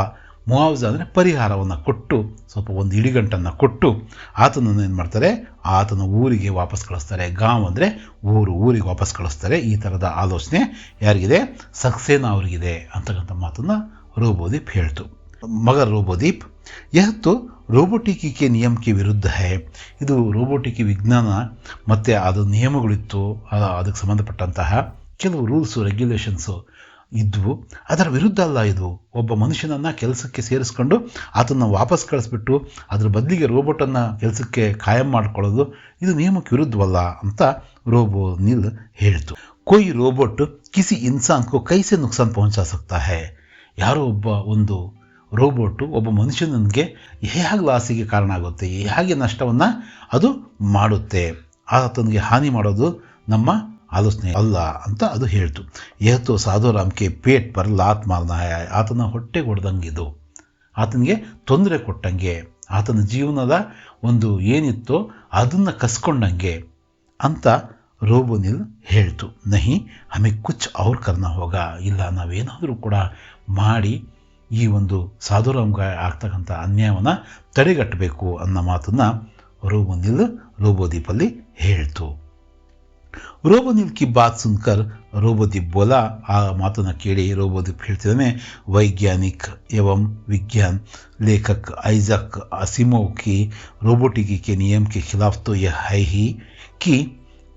ಮುआवजा ಅಂದರೆ ಪರಿಹಾರವನ್ನು ಕೊಟ್ಟು, ಸ್ವಲ್ಪ ಒಂದು ಇಡಿಗಂಟನ್ನು ಕೊಟ್ಟು ಆತನನ್ನು ಏನು ಮಾಡ್ತಾರೆ, ಆತನ ಊರಿಗೆ ವಾಪಸ್ ಕಳಿಸ್ತಾರೆ. ಗಾಂವ್ ಅಂದರೆ ಊರಿಗೆ ವಾಪಸ್ ಕಳಿಸ್ತಾರೆ. ಈ ಥರದ ಆಲೋಚನೆ ಯಾರಿಗಿದೆ? ಸಕ್ಸೇನಾ ಅವರಿಗಿದೆ ಅಂತಕ್ಕಂಥ ಮಾತನ್ನು ರೋಬೋದೀಪ್ ಹೇಳ್ತು. ಮಗರ್ ರೋಬೋದೀಪ್, ಯಹ ತೋ ರೋಬೋಟಿಕಿ ನಿಯಮಕ್ಕೆ ವಿರುದ್ಧ ಹೈ. ಇದು ರೋಬೋಟಿಕಿ ವಿಜ್ಞಾನ ಮತ್ತು ಅದು ನಿಯಮಗಳಿತ್ತು, ಅದಕ್ಕೆ ಸಂಬಂಧಪಟ್ಟಂತಹ ಕೆಲವು ರೂಲ್ಸು ರೆಗ್ಯುಲೇಷನ್ಸು ಇದ್ವು. ಅದರ ವಿರುದ್ಧ ಅಲ್ಲ ಇದು. ಒಬ್ಬ ಮನುಷ್ಯನನ್ನು ಕೆಲಸಕ್ಕೆ ಸೇರಿಸ್ಕೊಂಡು ಆತನ್ನು ವಾಪಸ್ ಕಳಿಸ್ಬಿಟ್ಟು ಅದ್ರ ಬದಲಿಗೆ ರೋಬೋಟನ್ನು ಕೆಲಸಕ್ಕೆ ಕಾಯಂ ಮಾಡಿಕೊಳ್ಳೋದು ಇದು ನಿಯಮಕ್ಕೆ ವಿರುದ್ಧವಲ್ಲ ಅಂತ ರೋಬೋನಿಲ್ ಹೇಳ್ತು. कोई रोबोट किसी इंसान को कैसे नुकसान पहुंचा सकता है. ಯಾರೋ ಒಂದು ರೋಬೋಟು ಒಬ್ಬ ಮನುಷ್ಯನಿಗೆ ಹೇಗೆ ಲಾಸಿಗೆ ಕಾರಣ ಆಗುತ್ತೆ, ಹೇಗೆ ನಷ್ಟವನ್ನು ಅದು ಮಾಡುತ್ತೆ, ಆತನಿಗೆ ಹಾನಿ ಮಾಡೋದು ನಮ್ಮ ಆಲೋಚನೆ ಅಲ್ಲ ಅಂತ ಅದು ಹೇಳ್ತು. ಏತೋ ಸಾಧುರಾಮ್ಗೆ ಪೇಟ್ ಪರ್ ಲಾತ್ ಮಾರ್ನ ಹೈ. ಆತನ ಹೊಟ್ಟೆಗೆ ಹೊಡೆದಂಗಿದು, ಆತನಿಗೆ ತೊಂದರೆ ಕೊಟ್ಟಂಗೆ, ಆತನ ಜೀವನದ ಒಂದು ಏನಿತ್ತೋ ಅದನ್ನು ಕಸ್ಕೊಂಡಂಗೆ ಅಂತ ರೋಬೋನಿಲ್ ಹೇಳ್ತು. ನಹಿ ಹಮೆ ಕುಚ್ ಅವ್ರ ಕರ್ನ ಹೋಗ. ಇಲ್ಲ, ನಾವೇನಾದರೂ ಕೂಡ ಮಾಡಿ ಈ ಒಂದು ಸಾಧುರಾಮ್ಗೆ ಆಗ್ತಕ್ಕಂಥ ಅನ್ಯಾಯವನ್ನು ತಡೆಗಟ್ಟಬೇಕು ಅನ್ನೋ ಮಾತನ್ನು ರೋಬೋನಿಲ್ ರೋಬೋದೀಪಲ್ಲಿ ಹೇಳ್ತು. ರೋಬೋನಿಲ್ ಕಿ ಬಾತ್ ಸುನ್ಕರ್ ರೋಬೋದೀಪ್ ಬೋಲಾ. ಆ ಮಾತನ್ನು ಕೇಳಿ ರೋಬೋದೀಪ್ ಹೇಳ್ತಿದ್ದಾನೆ, ವೈಜ್ಞಾನಿಕ್ एवं विज्ञान लेखक आइजक असिमोव की रोबोटिकी के नियम के खिलाफ तो यह है ही कि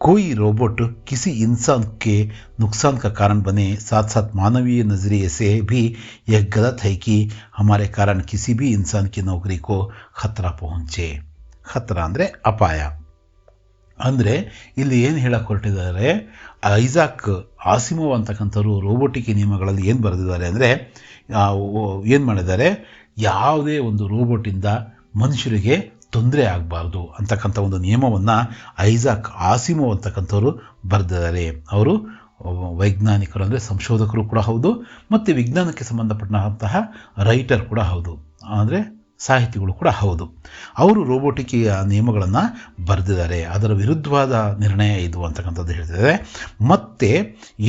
कोई रोबोट किसी इंसान के नुकसान का कारण बने. साथ साथ मानवीय नज़रिए से भी यह गलत है कि हमारे कारण किसी भी इंसान की नौकरी को खतरा पहुँचे. खतरा ಅಂದರೆ ಅಪಾಯ. ಅಂದರೆ ಇಲ್ಲಿ ಏನು ಹೇಳಕ್ಕೆ ಹೊರಟಿದ್ದಾರೆ, ಐಸಾಕ್ ಆಸಿಮೋವ್ ಅಂತಕ್ಕಂಥವ್ರು ರೋಬೋಟಿಕ್ ನಿಯಮಗಳಲ್ಲಿ ಏನು ಬರೆದಿದ್ದಾರೆ ಅಂದರೆ, ಏನು ಮಾಡಿದ್ದಾರೆ, ಯಾವುದೇ ಒಂದು ರೋಬೋಟಿಂದ ಮನುಷ್ಯರಿಗೆ ತೊಂದರೆ ಆಗಬಾರ್ದು ಅಂತಕ್ಕಂಥ ಒಂದು ನಿಯಮವನ್ನು ಐಸಾಕ್ ಆಸಿಮೋವ್ ಅಂತಕ್ಕಂಥವ್ರು ಬರೆದಿದ್ದಾರೆ. ಅವರು ವೈಜ್ಞಾನಿಕರು ಅಂದರೆ ಸಂಶೋಧಕರು ಕೂಡ ಹೌದು, ಮತ್ತು ವಿಜ್ಞಾನಕ್ಕೆ ಸಂಬಂಧಪಟ್ಟಂತಹ ರೈಟರ್ ಕೂಡ ಹೌದು. ಅಂದರೆ ಸಾಹಿತಿಗಳು ಕೂಡ ಹೌದು. ಅವರು ರೋಬೋಟಿಕ್ಕಿಯ ನಿಯಮಗಳನ್ನು ಬರೆದಿದ್ದಾರೆ. ಅದರ ವಿರುದ್ಧವಾದ ನಿರ್ಣಯ ಇದು ಅಂತಕ್ಕಂಥದ್ದು ಹೇಳ್ತಿದ್ದಾರೆ. ಮತ್ತು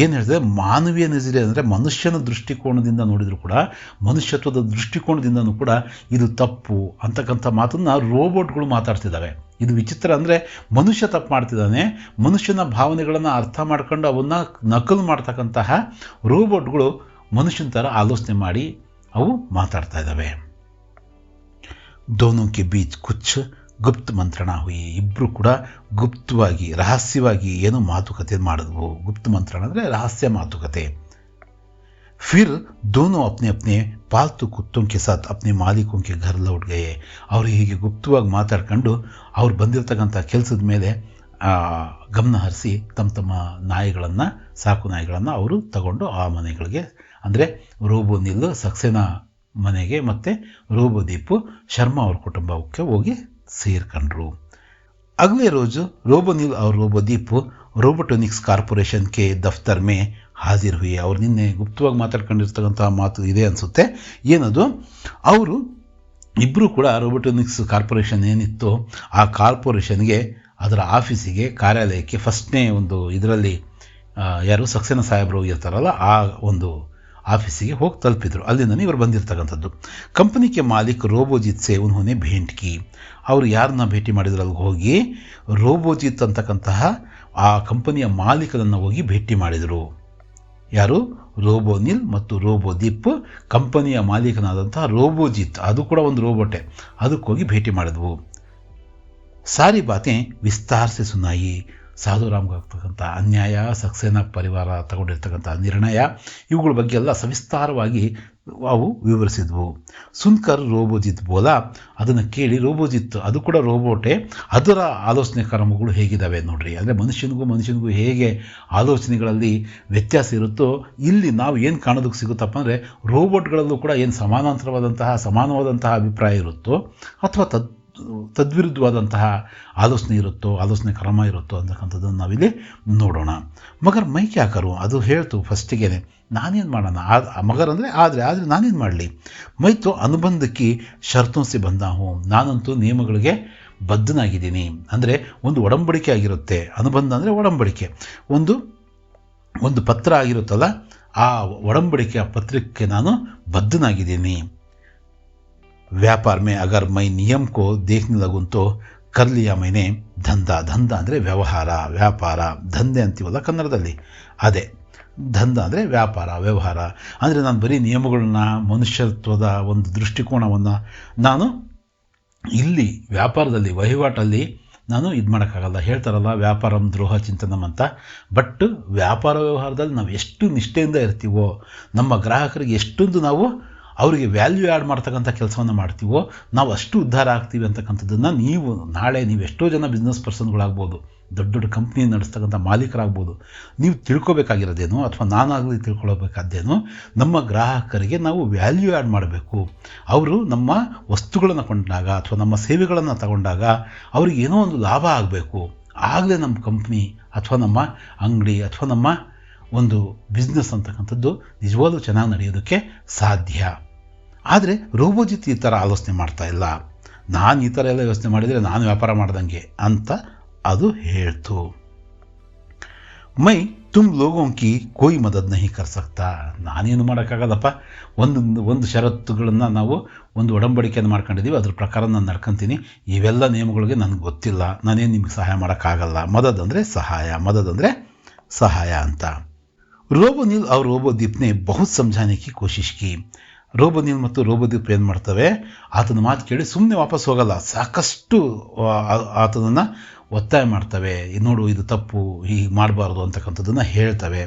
ಏನು ಹೇಳ್ತಿದೆ, ಮಾನವೀಯ ನಜರೆ ಅಂದರೆ ಮನುಷ್ಯನ ದೃಷ್ಟಿಕೋನದಿಂದ ನೋಡಿದರೂ ಕೂಡ, ಮನುಷ್ಯತ್ವದ ದೃಷ್ಟಿಕೋನದಿಂದನೂ ಕೂಡ ಇದು ತಪ್ಪು ಅಂತಕ್ಕಂಥ ಮಾತನ್ನು ರೋಬೋಟ್ಗಳು ಮಾತಾಡ್ತಿದ್ದಾವೆ. ಇದು ವಿಚಿತ್ರ. ಅಂದರೆ ಮನುಷ್ಯ ತಪ್ಪು ಮಾಡ್ತಿದ್ದಾನೆ, ಮನುಷ್ಯನ ಭಾವನೆಗಳನ್ನು ಅರ್ಥ ಮಾಡ್ಕೊಂಡು ಅವನ್ನು ನಕಲು ಮಾಡ್ತಕ್ಕಂತಹ ರೋಬೋಟ್ಗಳು ಮನುಷ್ಯನ ಥರ ಆಲೋಚನೆ ಮಾಡಿ ಅವು ಮಾತಾಡ್ತಾ ಇದ್ದಾವೆ. ದೋನೋ ಕೆ ಬೀಚ್ ಕುಚ್ ಗುಪ್ತ ಮಂತ್ರಣ ಹುಯಿ, ಇಬ್ಬರು ಕೂಡ ಗುಪ್ತವಾಗಿ ರಹಸ್ಯವಾಗಿ ಏನೋ ಮಾತುಕತೆ ಮಾಡಿದ್ವು. ಗುಪ್ತ ಮಂತ್ರಣ ಅಂದರೆ ರಹಸ್ಯ ಮಾತುಕತೆ. फिर दोनों अपने अपने पालतू कुत्तों के साथ अपने मालिकों के घर लौट गए. ಅವರು ಹೀಗೆ ಗುಪ್ತವಾಗಿ ಮಾತಾಡ್ಕೊಂಡು ಅವ್ರು ಬಂದಿರತಕ್ಕಂಥ ಕೆಲಸದ ಮೇಲೆ ಗಮನ ಹರಿಸಿ ತಮ್ಮ ತಮ್ಮ ನಾಯಿಗಳನ್ನು, ಸಾಕು ನಾಯಿಗಳನ್ನು ಅವರು ತಗೊಂಡು ಆ ಮನೆಗಳಿಗೆ, ಅಂದರೆ ರೋಬೋನಿಲ್ ಸಕ್ಸೇನಾ ಮನೆಗೆ ಮತ್ತು ರೋಬೋದೀಪ್ ಶರ್ಮಾ ಅವ್ರ ಕುಟುಂಬಕ್ಕೆ ಹೋಗಿ ಸೇರ್ಕೊಂಡ್ರು. अगले रोज रोबोनिल और रोबोदीप रोबोटोनिक्स ಕಾರ್ಪೊರೇಷನ್ ಕೆ ದಫ್ತರ್ ಮೇ ಹಾಜಿರ್ ಹುಯಿ. ಅವ್ರು ನಿನ್ನೆ ಗುಪ್ತವಾಗಿ ಮಾತಾಡ್ಕೊಂಡಿರ್ತಕ್ಕಂಥ ಮಾತು ಇದೆ ಅನಿಸುತ್ತೆ. ಏನದು, ಅವರು ಇಬ್ಬರು ಕೂಡ ರೋಬೋಟೋನಿಕ್ಸ್ ಕಾರ್ಪೊರೇಷನ್ ಏನಿತ್ತು ಆ ಕಾರ್ಪೊರೇಷನ್ಗೆ, ಅದರ ಆಫೀಸಿಗೆ, ಕಾರ್ಯಾಲಯಕ್ಕೆ ಫಸ್ಟ್ನೇ ಒಂದು ಇದರಲ್ಲಿ ಯಾರು ಸಕ್ಸೇನಾ ಸಾಹೇಬರು ಇರ್ತಾರಲ್ಲ ಆ ಒಂದು ಆಫೀಸಿಗೆ ಹೋಗಿ ತಲುಪಿದ್ರು. ಅಲ್ಲಿಂದನೇ ಇವರು ಬಂದಿರತಕ್ಕಂಥದ್ದು. ಕಂಪನಿಗೆ ಮಾಲೀಕ್ ರೋಬೋಜಿತ್ ಸೇ ಉನ್ಹೋನೆ ಭೇಂಟ್ ಕಿ. ಅವರು ಯಾರನ್ನ ಭೇಟಿ ಮಾಡಿದ್ರು ಅಲ್ಲಿಗೆ ಹೋಗಿ ರೋಬೋಜಿತ್ ಅಂತಕ್ಕಂತಹ ಆ ಕಂಪನಿಯ ಮಾಲೀಕರನ್ನು ಹೋಗಿ ಭೇಟಿ ಮಾಡಿದರು. ಯಾರು? ರೋಬೋನಿಲ್ ಮತ್ತು ರೋಬೋದೀಪ್ ಕಂಪನಿಯ ಮಾಲೀಕನಾದಂತಹ ರೋಬೋಜಿತ್, ಅದು ಕೂಡ ಒಂದು ರೋಬೋಟೆ, ಅದಕ್ಕೆ ಹೋಗಿ ಭೇಟಿ ಮಾಡಿದ್ವು. ಸಾರಿ ಬಾತೆ ವಿಸ್ತಾರ ಸೆ ಸುನಾಯಿ. ಸಾಧುರಾಮ್ಗೆ ಆಗ್ತಕ್ಕಂಥ ಅನ್ಯಾಯ, ಸಕ್ಸೇನಾ ಪರಿವಾರ ತಗೊಂಡಿರ್ತಕ್ಕಂಥ ನಿರ್ಣಯ, ಇವುಗಳ ಬಗ್ಗೆ ಎಲ್ಲ ಸವಿಸ್ತಾರವಾಗಿ ಅವು ವಿವರಿಸಿದ್ವು. ಸುನ್ಕರ್ ರೋಬೋಜಿತ್ ಬೋಲಾ, ಅದನ್ನು ಕೇಳಿ ರೋಬೋಜಿತ್, ಅದು ಕೂಡ ರೋಬೋಟೆ, ಅದರ ಆಲೋಚನೆ ಕ್ರಮಗಳು ಹೇಗಿದ್ದಾವೆ ನೋಡ್ರಿ. ಅಂದರೆ ಮನುಷ್ಯನಿಗೂ ಹೇಗೆ ಆಲೋಚನೆಗಳಲ್ಲಿ ವ್ಯತ್ಯಾಸ ಇರುತ್ತೋ, ಇಲ್ಲಿ ನಾವು ಏನು ಕಾಣೋದಕ್ಕೆ ಸಿಗುತ್ತಪ್ಪ ಅಂದರೆ ರೋಬೋಟ್ಗಳಲ್ಲೂ ಕೂಡ ಏನು ಸಮಾನವಾದಂತಹ ಅಭಿಪ್ರಾಯ ಇರುತ್ತೋ ಅಥವಾ ತದ್ವಿರುದ್ಧವಾದಂತಹ ಆಲೋಚನೆ ಇರುತ್ತೋ, ಆಲೋಚನೆ ಕ್ರಮ ಇರುತ್ತೋ ಅಂತಕ್ಕಂಥದ್ದನ್ನು ನಾವಿಲ್ಲಿ ನೋಡೋಣ. ಮಗರ್ ಮೈ ಕ್ಯಾ ಕರು, ಅದು ಹೇಳ್ತು ಫಸ್ಟಿಗೆ, ನಾನೇನು ಮಾಡೋಣ, ಮಗರ್ ಅಂದರೆ ಆದರೆ ನಾನೇನು ಮಾಡಲಿ. ಮೈತು ಅನುಬಂಧಕ್ಕೆ ಶರ್ತೋನ್ಸಿ ಬಂದ ಹೋ, ನಾನಂತೂ ನಿಯಮಗಳಿಗೆ ಬದ್ಧನಾಗಿದ್ದೀನಿ. ಅಂದರೆ ಒಂದು ಒಡಂಬಡಿಕೆ ಆಗಿರುತ್ತೆ. ಅನುಬಂಧ ಅಂದರೆ ಒಡಂಬಡಿಕೆ, ಒಂದು ಪತ್ರ ಆಗಿರುತ್ತಲ್ಲ, ಆ ಒಡಂಬಡಿಕೆಯ ಪತ್ರಕ್ಕೆ ನಾನು ಬದ್ಧನಾಗಿದ್ದೀನಿ. ವ್ಯಾಪಾರ ಮೇ ಅಗರ್ ಮೈ ನಿಯಮ ಕೋ ದೇಖ್ನೆ ಲಗೂನ್ ತೋ ಕರ್ ಲಿಯಾ ಮೈನೆ ದಂಧ. ದಂಧ ಅಂದರೆ ವ್ಯವಹಾರ, ವ್ಯಾಪಾರ, ದಂಧೆ ಅಂತೀವಲ್ಲ ಕನ್ನಡದಲ್ಲಿ, ಅದೇ ದಂಧ ಅಂದರೆ ವ್ಯಾಪಾರ, ವ್ಯವಹಾರ. ಅಂದರೆ ನಾನು ಬರೀ ನಿಯಮಗಳನ್ನ, ಮನುಷ್ಯತ್ವದ ಒಂದು ದೃಷ್ಟಿಕೋನವನ್ನು ನಾನು ಇಲ್ಲಿ ವ್ಯಾಪಾರದಲ್ಲಿ, ವಹಿವಾಟಲ್ಲಿ ನಾನು ಇದು ಮಾಡೋಕ್ಕಾಗಲ್ಲ. ಹೇಳ್ತಾರಲ್ಲ ವ್ಯಾಪಾರಂ ದ್ರೋಹ ಚಿಂತನಂ ಅಂತ. ಬಟ್ ವ್ಯಾಪಾರ ವ್ಯವಹಾರದಲ್ಲಿ ನಾವು ಎಷ್ಟು ನಿಷ್ಠೆಯಿಂದ ಇರ್ತೀವೋ, ನಮ್ಮ ಗ್ರಾಹಕರಿಗೆ ಎಷ್ಟೊಂದು ನಾವು ಅವರಿಗೆ ವ್ಯಾಲ್ಯೂ ಆ್ಯಡ್ ಮಾಡ್ತಕ್ಕಂಥ ಕೆಲಸವನ್ನು ಮಾಡ್ತೀವೋ, ನಾವು ಅಷ್ಟು ಉದ್ಧಾರ ಆಗ್ತೀವಿ ಅಂತಕ್ಕಂಥದ್ದನ್ನು ನಾಳೆ ನೀವು ಎಷ್ಟೋ ಜನ ಬಿಸ್ನೆಸ್ ಪರ್ಸನ್ಗಳಾಗ್ಬೋದು, ದೊಡ್ಡ ದೊಡ್ಡ ಕಂಪ್ನಿ ನಡೆಸ್ತಕ್ಕಂಥ ಮಾಲೀಕರಾಗ್ಬೋದು, ನೀವು ತಿಳ್ಕೊಬೇಕಾಗಿರೋದೇನು ಅಥವಾ ನಾನಾಗಲಿ ತಿಳ್ಕೊಳ್ಬೇಕಾದ್ದೇನು, ನಮ್ಮ ಗ್ರಾಹಕರಿಗೆ ನಾವು ವ್ಯಾಲ್ಯೂ ಆ್ಯಡ್ ಮಾಡಬೇಕು. ಅವರು ನಮ್ಮ ವಸ್ತುಗಳನ್ನು ಕೊಂಡಾಗ ಅಥವಾ ನಮ್ಮ ಸೇವೆಗಳನ್ನು ತಗೊಂಡಾಗ ಅವ್ರಿಗೆ ಏನೋ ಒಂದು ಲಾಭ ಆಗಬೇಕು. ಆಗಲೇ ನಮ್ಮ ಕಂಪ್ನಿ ಅಥವಾ ನಮ್ಮ ಅಂಗಡಿ ಅಥವಾ ನಮ್ಮ ಒಂದು ಬಿಸ್ನೆಸ್ ಅಂತಕ್ಕಂಥದ್ದು ನಿಜವಾಗ್ಲೂ ಚೆನ್ನಾಗಿ ನಡೆಯೋದಕ್ಕೆ ಸಾಧ್ಯ. ಆದರೆ ರೋಬೋಜಿತ್ ಈ ಥರ ಆಲೋಚನೆ ಮಾಡ್ತಾ ಇಲ್ಲ. ನಾನು ಈ ಥರ ಎಲ್ಲ ಯೋಚನೆ ಮಾಡಿದರೆ ನಾನು ವ್ಯಾಪಾರ ಮಾಡ್ದಂಗೆ ಅಂತ ಅದು ಹೇಳ್ತು. ಮೈ ತುಮ್ ಲೋಗೋಂಕಿ ಕೋಯಿ ಮದದ್ ನಹಿ ಕರ್ ಸಕ್ತಾ. ನಾನೇನು ಮಾಡೋಕ್ಕಾಗಲ್ಲಪ್ಪ. ಒಂದು ಷರತ್ತುಗಳನ್ನು ನಾವು ಒಂದು ಒಡಂಬಡಿಕೆಯನ್ನು ಮಾಡ್ಕೊಂಡಿದ್ದೀವಿ, ಅದ್ರ ಪ್ರಕಾರ ನಾನು ನಡ್ಕೊತೀನಿ. ಇವೆಲ್ಲ ನಿಯಮಗಳಿಗೆ ನನಗೆ ಗೊತ್ತಿಲ್ಲ, ನಾನೇನು ನಿಮಗೆ ಸಹಾಯ ಮಾಡೋಕ್ಕಾಗಲ್ಲ. ಮದದ್ ಅಂದರೆ ಸಹಾಯ ಅಂತ. रोबोनिल और रोबोदीप ने बहुत समझाने की कोशिश की. ರೋಬೋನಿಲ್ ಮತ್ತು ರೋಬೋದೀಪ್ ಏನು ಮಾಡ್ತವೆ, ಆತನ ಮಾತು ಕೇಳಿ ಸುಮ್ಮನೆ ವಾಪಸ್ ಹೋಗಲ್ಲ, ಸಾಕಷ್ಟು ಆತನನ್ನು ಒತ್ತಾಯ ಮಾಡ್ತವೆ. ನೋಡು ಇದು ತಪ್ಪು, ಹೀಗೆ ಮಾಡಬಾರ್ದು ಅಂತಕ್ಕಂಥದ್ದನ್ನು ಹೇಳ್ತವೆ.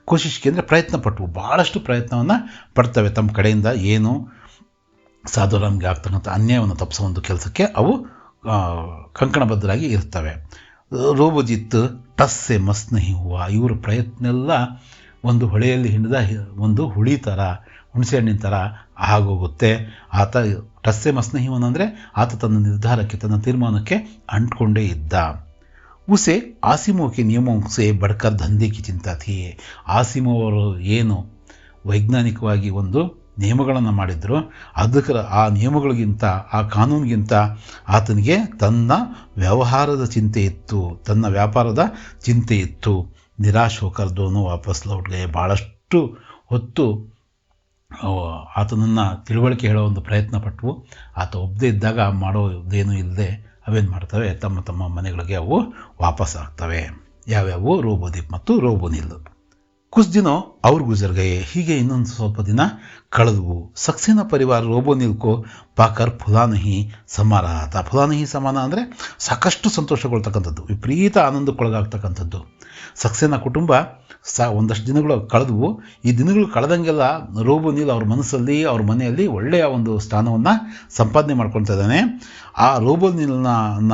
ಕೋಶಿಷ್ಗೆ ಅಂದರೆ ಪ್ರಯತ್ನಪಟ್ಟವು, ಭಾಳಷ್ಟು ಪ್ರಯತ್ನವನ್ನು ಪಡ್ತವೆ. ತಮ್ಮ ಕಡೆಯಿಂದ ಏನು ಸಾಧುರಾಮ್ಗೆ ಆಗ್ತಕ್ಕಂಥ ಅನ್ಯಾಯವನ್ನು ತಪ್ಪಿಸೋ ಒಂದು ಕೆಲಸಕ್ಕೆ ಅವು ಕಂಕಣಬದ್ಧರಾಗಿ ಇರ್ತವೆ. ರೋಬೋಜಿತ್ ಟಸ್ಸೆ ಮಸ್ ನಹಿ ಹೂವ. ಇವರ ಪ್ರಯತ್ನ ಎಲ್ಲ ಒಂದು ಹೊಳೆಯಲ್ಲಿ ಹಿಂಡಿದ ಒಂದು ಹುಳಿ ಥರ, ಹುಣಸೆಹಣ್ಣಿನ ಥರ ಆಗೋಗುತ್ತೆ. ಆತ ಟಸ್ಸೆ ಮಸ್ನಹಿವನ್ ಅಂದರೆ ಆತ ತನ್ನ ನಿರ್ಧಾರಕ್ಕೆ, ತನ್ನ ತೀರ್ಮಾನಕ್ಕೆ ಅಂಟ್ಕೊಂಡೇ ಇದ್ದ. ಉಸೆ ಆಸಿಮೋಕೆ ನಿಯಮೋಂಸೆ ಬಡ್ಕರ್ ದಂಧೆ ಕಿ ಚಿಂತಾ ಥಿ. ಆಸಿಮೋ ಅವರು ಏನು ವೈಜ್ಞಾನಿಕವಾಗಿ ಒಂದು ನಿಯಮಗಳನ್ನು ಮಾಡಿದ್ರು, ಅದಕ್ಕೆ ಆ ನಿಯಮಗಳಿಗಿಂತ ಆ ಕಾನೂನಿಗಿಂತ ಆತನಿಗೆ ತನ್ನ ವ್ಯವಹಾರದ ಚಿಂತೆ ಇತ್ತು, ತನ್ನ ವ್ಯಾಪಾರದ ಚಿಂತೆ ಇತ್ತು. ನಿರಾಶ್ ಹೋಕರ್ ದೋನೋ ವಾಪಸ್ ಲೌಟ್ ಗಯೆ. ಭಾಳಷ್ಟು ಹೊತ್ತು ಆತನನ್ನು ತಿಳುವಳಿಕೆ ಹೇಳೋ ಒಂದು ಪ್ರಯತ್ನ ಪಟ್ಟವು. ಆತ ಒಬ್ಬದೇ ಇದ್ದಾಗ ಮಾಡೋದೇನೂ ಇಲ್ಲದೆ ಅವೇನು ಮಾಡ್ತವೆ, ತಮ್ಮ ತಮ್ಮ ಮನೆಗಳಿಗೆ ಅವು ವಾಪಸ್ ಆಗ್ತವೆ. ಯಾವ್ಯಾವು? ರೋಬೋದೀಪ್ ಮತ್ತು ರೋಬೋನಿಲ್. ಕುछ ದಿನों और गुजर गए. ಹೀಗೆ ಇನ್ನೊಂದು ಸ್ವಲ್ಪ ದಿನ ಕಳೆದವು. ಸಕ್ಸೇನಾ ಪರಿವಾರ ರೋಬೋನಿಲ್ ಕೋ ಪಾಕರ್ ಫುಲಾ ನಹಿ ಸಮಾ ರಹಾ ಥಾ. ಫುಲಾ ನಹಿ ಸಮಾನ ಅಂದರೆ ಸಾಕಷ್ಟು ಸಂತೋಷಗೊಳ್ತಕ್ಕಂಥದ್ದು, ವಿಪರೀತ ಆನಂದಕ್ಕೊಳಗಾಗ್ತಕ್ಕಂಥದ್ದು. ಸಕ್ಸೇನಾ ಕುಟುಂಬ ಒಂದಷ್ಟು ದಿನಗಳು ಕಳೆದವು. ಈ ದಿನಗಳು ಕಳೆದಂಗೆಲ್ಲ ರೋಬೋನಿಲ್ ಅವ್ರ ಮನಸ್ಸಲ್ಲಿ, ಅವ್ರ ಮನೆಯಲ್ಲಿ ಒಳ್ಳೆಯ ಒಂದು ಸ್ಥಾನವನ್ನು ಸಂಪಾದನೆ ಮಾಡ್ಕೊಳ್ತಾ ಇದ್ದಾನೆ. ಆ ರೋಬೋನಿಲ್ನ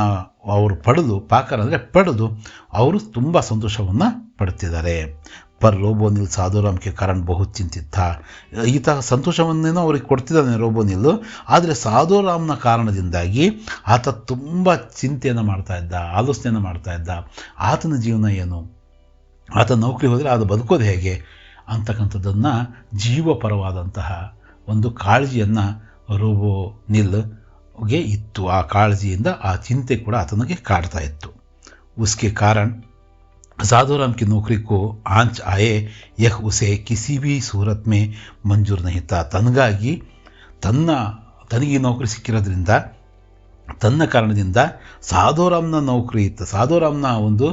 ಅವರು ಪಾಕರ್ ಅಂದರೆ ಪಡೆದು ಅವರು ತುಂಬ ಸಂತೋಷವನ್ನು ಪಡ್ತಿದ್ದಾರೆ. ಪರ್ ರೋಬೋನಿಲ್ ಸಾಧುರಾಮ್ಗೆ ಕಾರಣ ಬಹುತ್ ಚಿಂತಿತ. ಈತ ಸಂತೋಷವನ್ನೇನೋ ಅವ್ರಿಗೆ ಕೊಡ್ತಿದ್ದಾನೆ ರೋಬೋನಿಲ್, ಆದರೆ ಸಾಧುರಾಮ್ನ ಕಾರಣದಿಂದಾಗಿ ಆತ ತುಂಬ ಚಿಂತೆಯನ್ನು ಮಾಡ್ತಾ ಇದ್ದ, ಆಲೋಚನೆಯನ್ನು ಮಾಡ್ತಾ ಇದ್ದ. ಆತನ ಜೀವನ ಏನು, ಆತ ನೌಕರಿ ಹೋದರೆ ಅದು ಬದುಕೋದು ಹೇಗೆ ಅಂತಕ್ಕಂಥದ್ದನ್ನು ಜೀವಪರವಾದಂತಹ ಒಂದು ಕಾಳಜಿಯನ್ನು ರೋಬೋನಿಲ್ಗೆ ಇತ್ತು. ಆ ಕಾಳಜಿಯಿಂದ ಆ ಚಿಂತೆ ಕೂಡ ಆತನಿಗೆ ಕಾಡ್ತಾ ಇತ್ತು. ಉಸ್ಕೆ ಕಾರಣ साधुराम की नौकरी को आंच आए यह उसे किसी भी सूरत में मंजूर नहीं था. ತನಗಾಗಿ ತನಗೆ ನೌಕರಿ ಸಿಕ್ಕಿರೋದ್ರಿಂದ, ತನ್ನ ಕಾರಣದಿಂದ ಸಾಧುರಾಮ್ನ ನೌಕರಿ ಇತ್ತು, ಸಾಧುರಾಮ್ನ ಒಂದು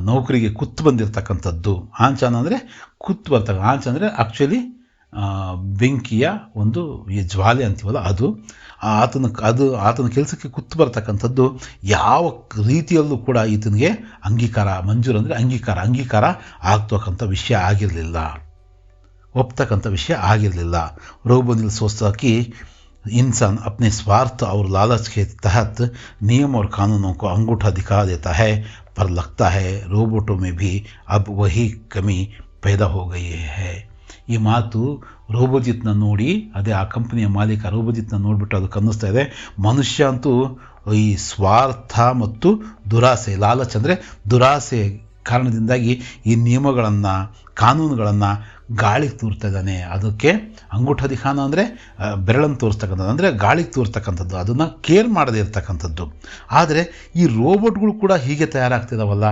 ನೌಕರಿಗೆ ಕುತ್ತು ಬಂದಿರತಕ್ಕಂಥದ್ದು. ಆಂಚನ ಅಂದರೆ ಕುತ್ತು ಬರ್ತಕ್ಕ, ಆಂಚ ಅಂದರೆ ಆ್ಯಕ್ಚುಲಿ ಬೆಂಕಿಯ ಒಂದು ಈ ಜ್ವಾಲೆ ಅಂತೀವಲ್ಲ ಅದು. ಆತನ ಕೆಲಸಕ್ಕೆ ಕುತ್ತು ಬರ್ತಕ್ಕಂಥದ್ದು ಯಾವ ರೀತಿಯಲ್ಲೂ ಕೂಡ ಈತನಿಗೆ ಅಂಗೀಕಾರ, ಮಂಜೂರು ಅಂದರೆ ಅಂಗೀಕಾರ ಆಗ್ತಕ್ಕಂಥ ವಿಷಯ ಆಗಿರಲಿಲ್ಲ, ಒಪ್ತಕ್ಕಂಥ ವಿಷಯ ಆಗಿರಲಿಲ್ಲ. ರೋಬೋನಿಲ್ सोचता कि इंसान अपने स्वार्थ और लालच के तहत नियम और कानूनों को अंगूठा दिखा देता है, पर लगता है रोबोटों में भी अब वही कमी पैदा हो गई है. ಈ ಮಾತು ರೋಬೋಜಿತ್ನ ನೋಡಿ, ಅದೇ ಆ ಕಂಪನಿಯ ಮಾಲೀಕ ರೋಬೋಜಿತ್ನ ನೋಡಿಬಿಟ್ಟು ಅದಕ್ಕೆ ಅನ್ನಿಸ್ತಾ ಇದೆ, ಮನುಷ್ಯ ಅಂತೂ ಈ ಸ್ವಾರ್ಥ ಮತ್ತು ದುರಾಸೆ, ಲಾಲಚ್ ಅಂದರೆ ದುರಾಸೆ ಕಾರಣದಿಂದಾಗಿ ಈ ನಿಯಮಗಳನ್ನು, ಕಾನೂನುಗಳನ್ನು ಗಾಳಿಗೆ ತೂರ್ತಾ ಇದ್ದಾನೆ. ಅದಕ್ಕೆ ಅಂಗೂಠ ದಿಖಾನ ಅಂದರೆ ಬೆರಳನ್ನು ತೋರಿಸ್ತಕ್ಕಂಥದ್ದು, ಅಂದರೆ ಗಾಳಿಗೆ ತೋರಿಸ್ತಕ್ಕಂಥದ್ದು, ಅದನ್ನು ಕೇರ್ ಮಾಡದೇ ಇರ್ತಕ್ಕಂಥದ್ದು. ಆದರೆ ಈ ರೋಬೋಟ್ಗಳು ಕೂಡ ಹೀಗೆ ತಯಾರಾಗ್ತಿದ್ದಾವಲ್ಲ,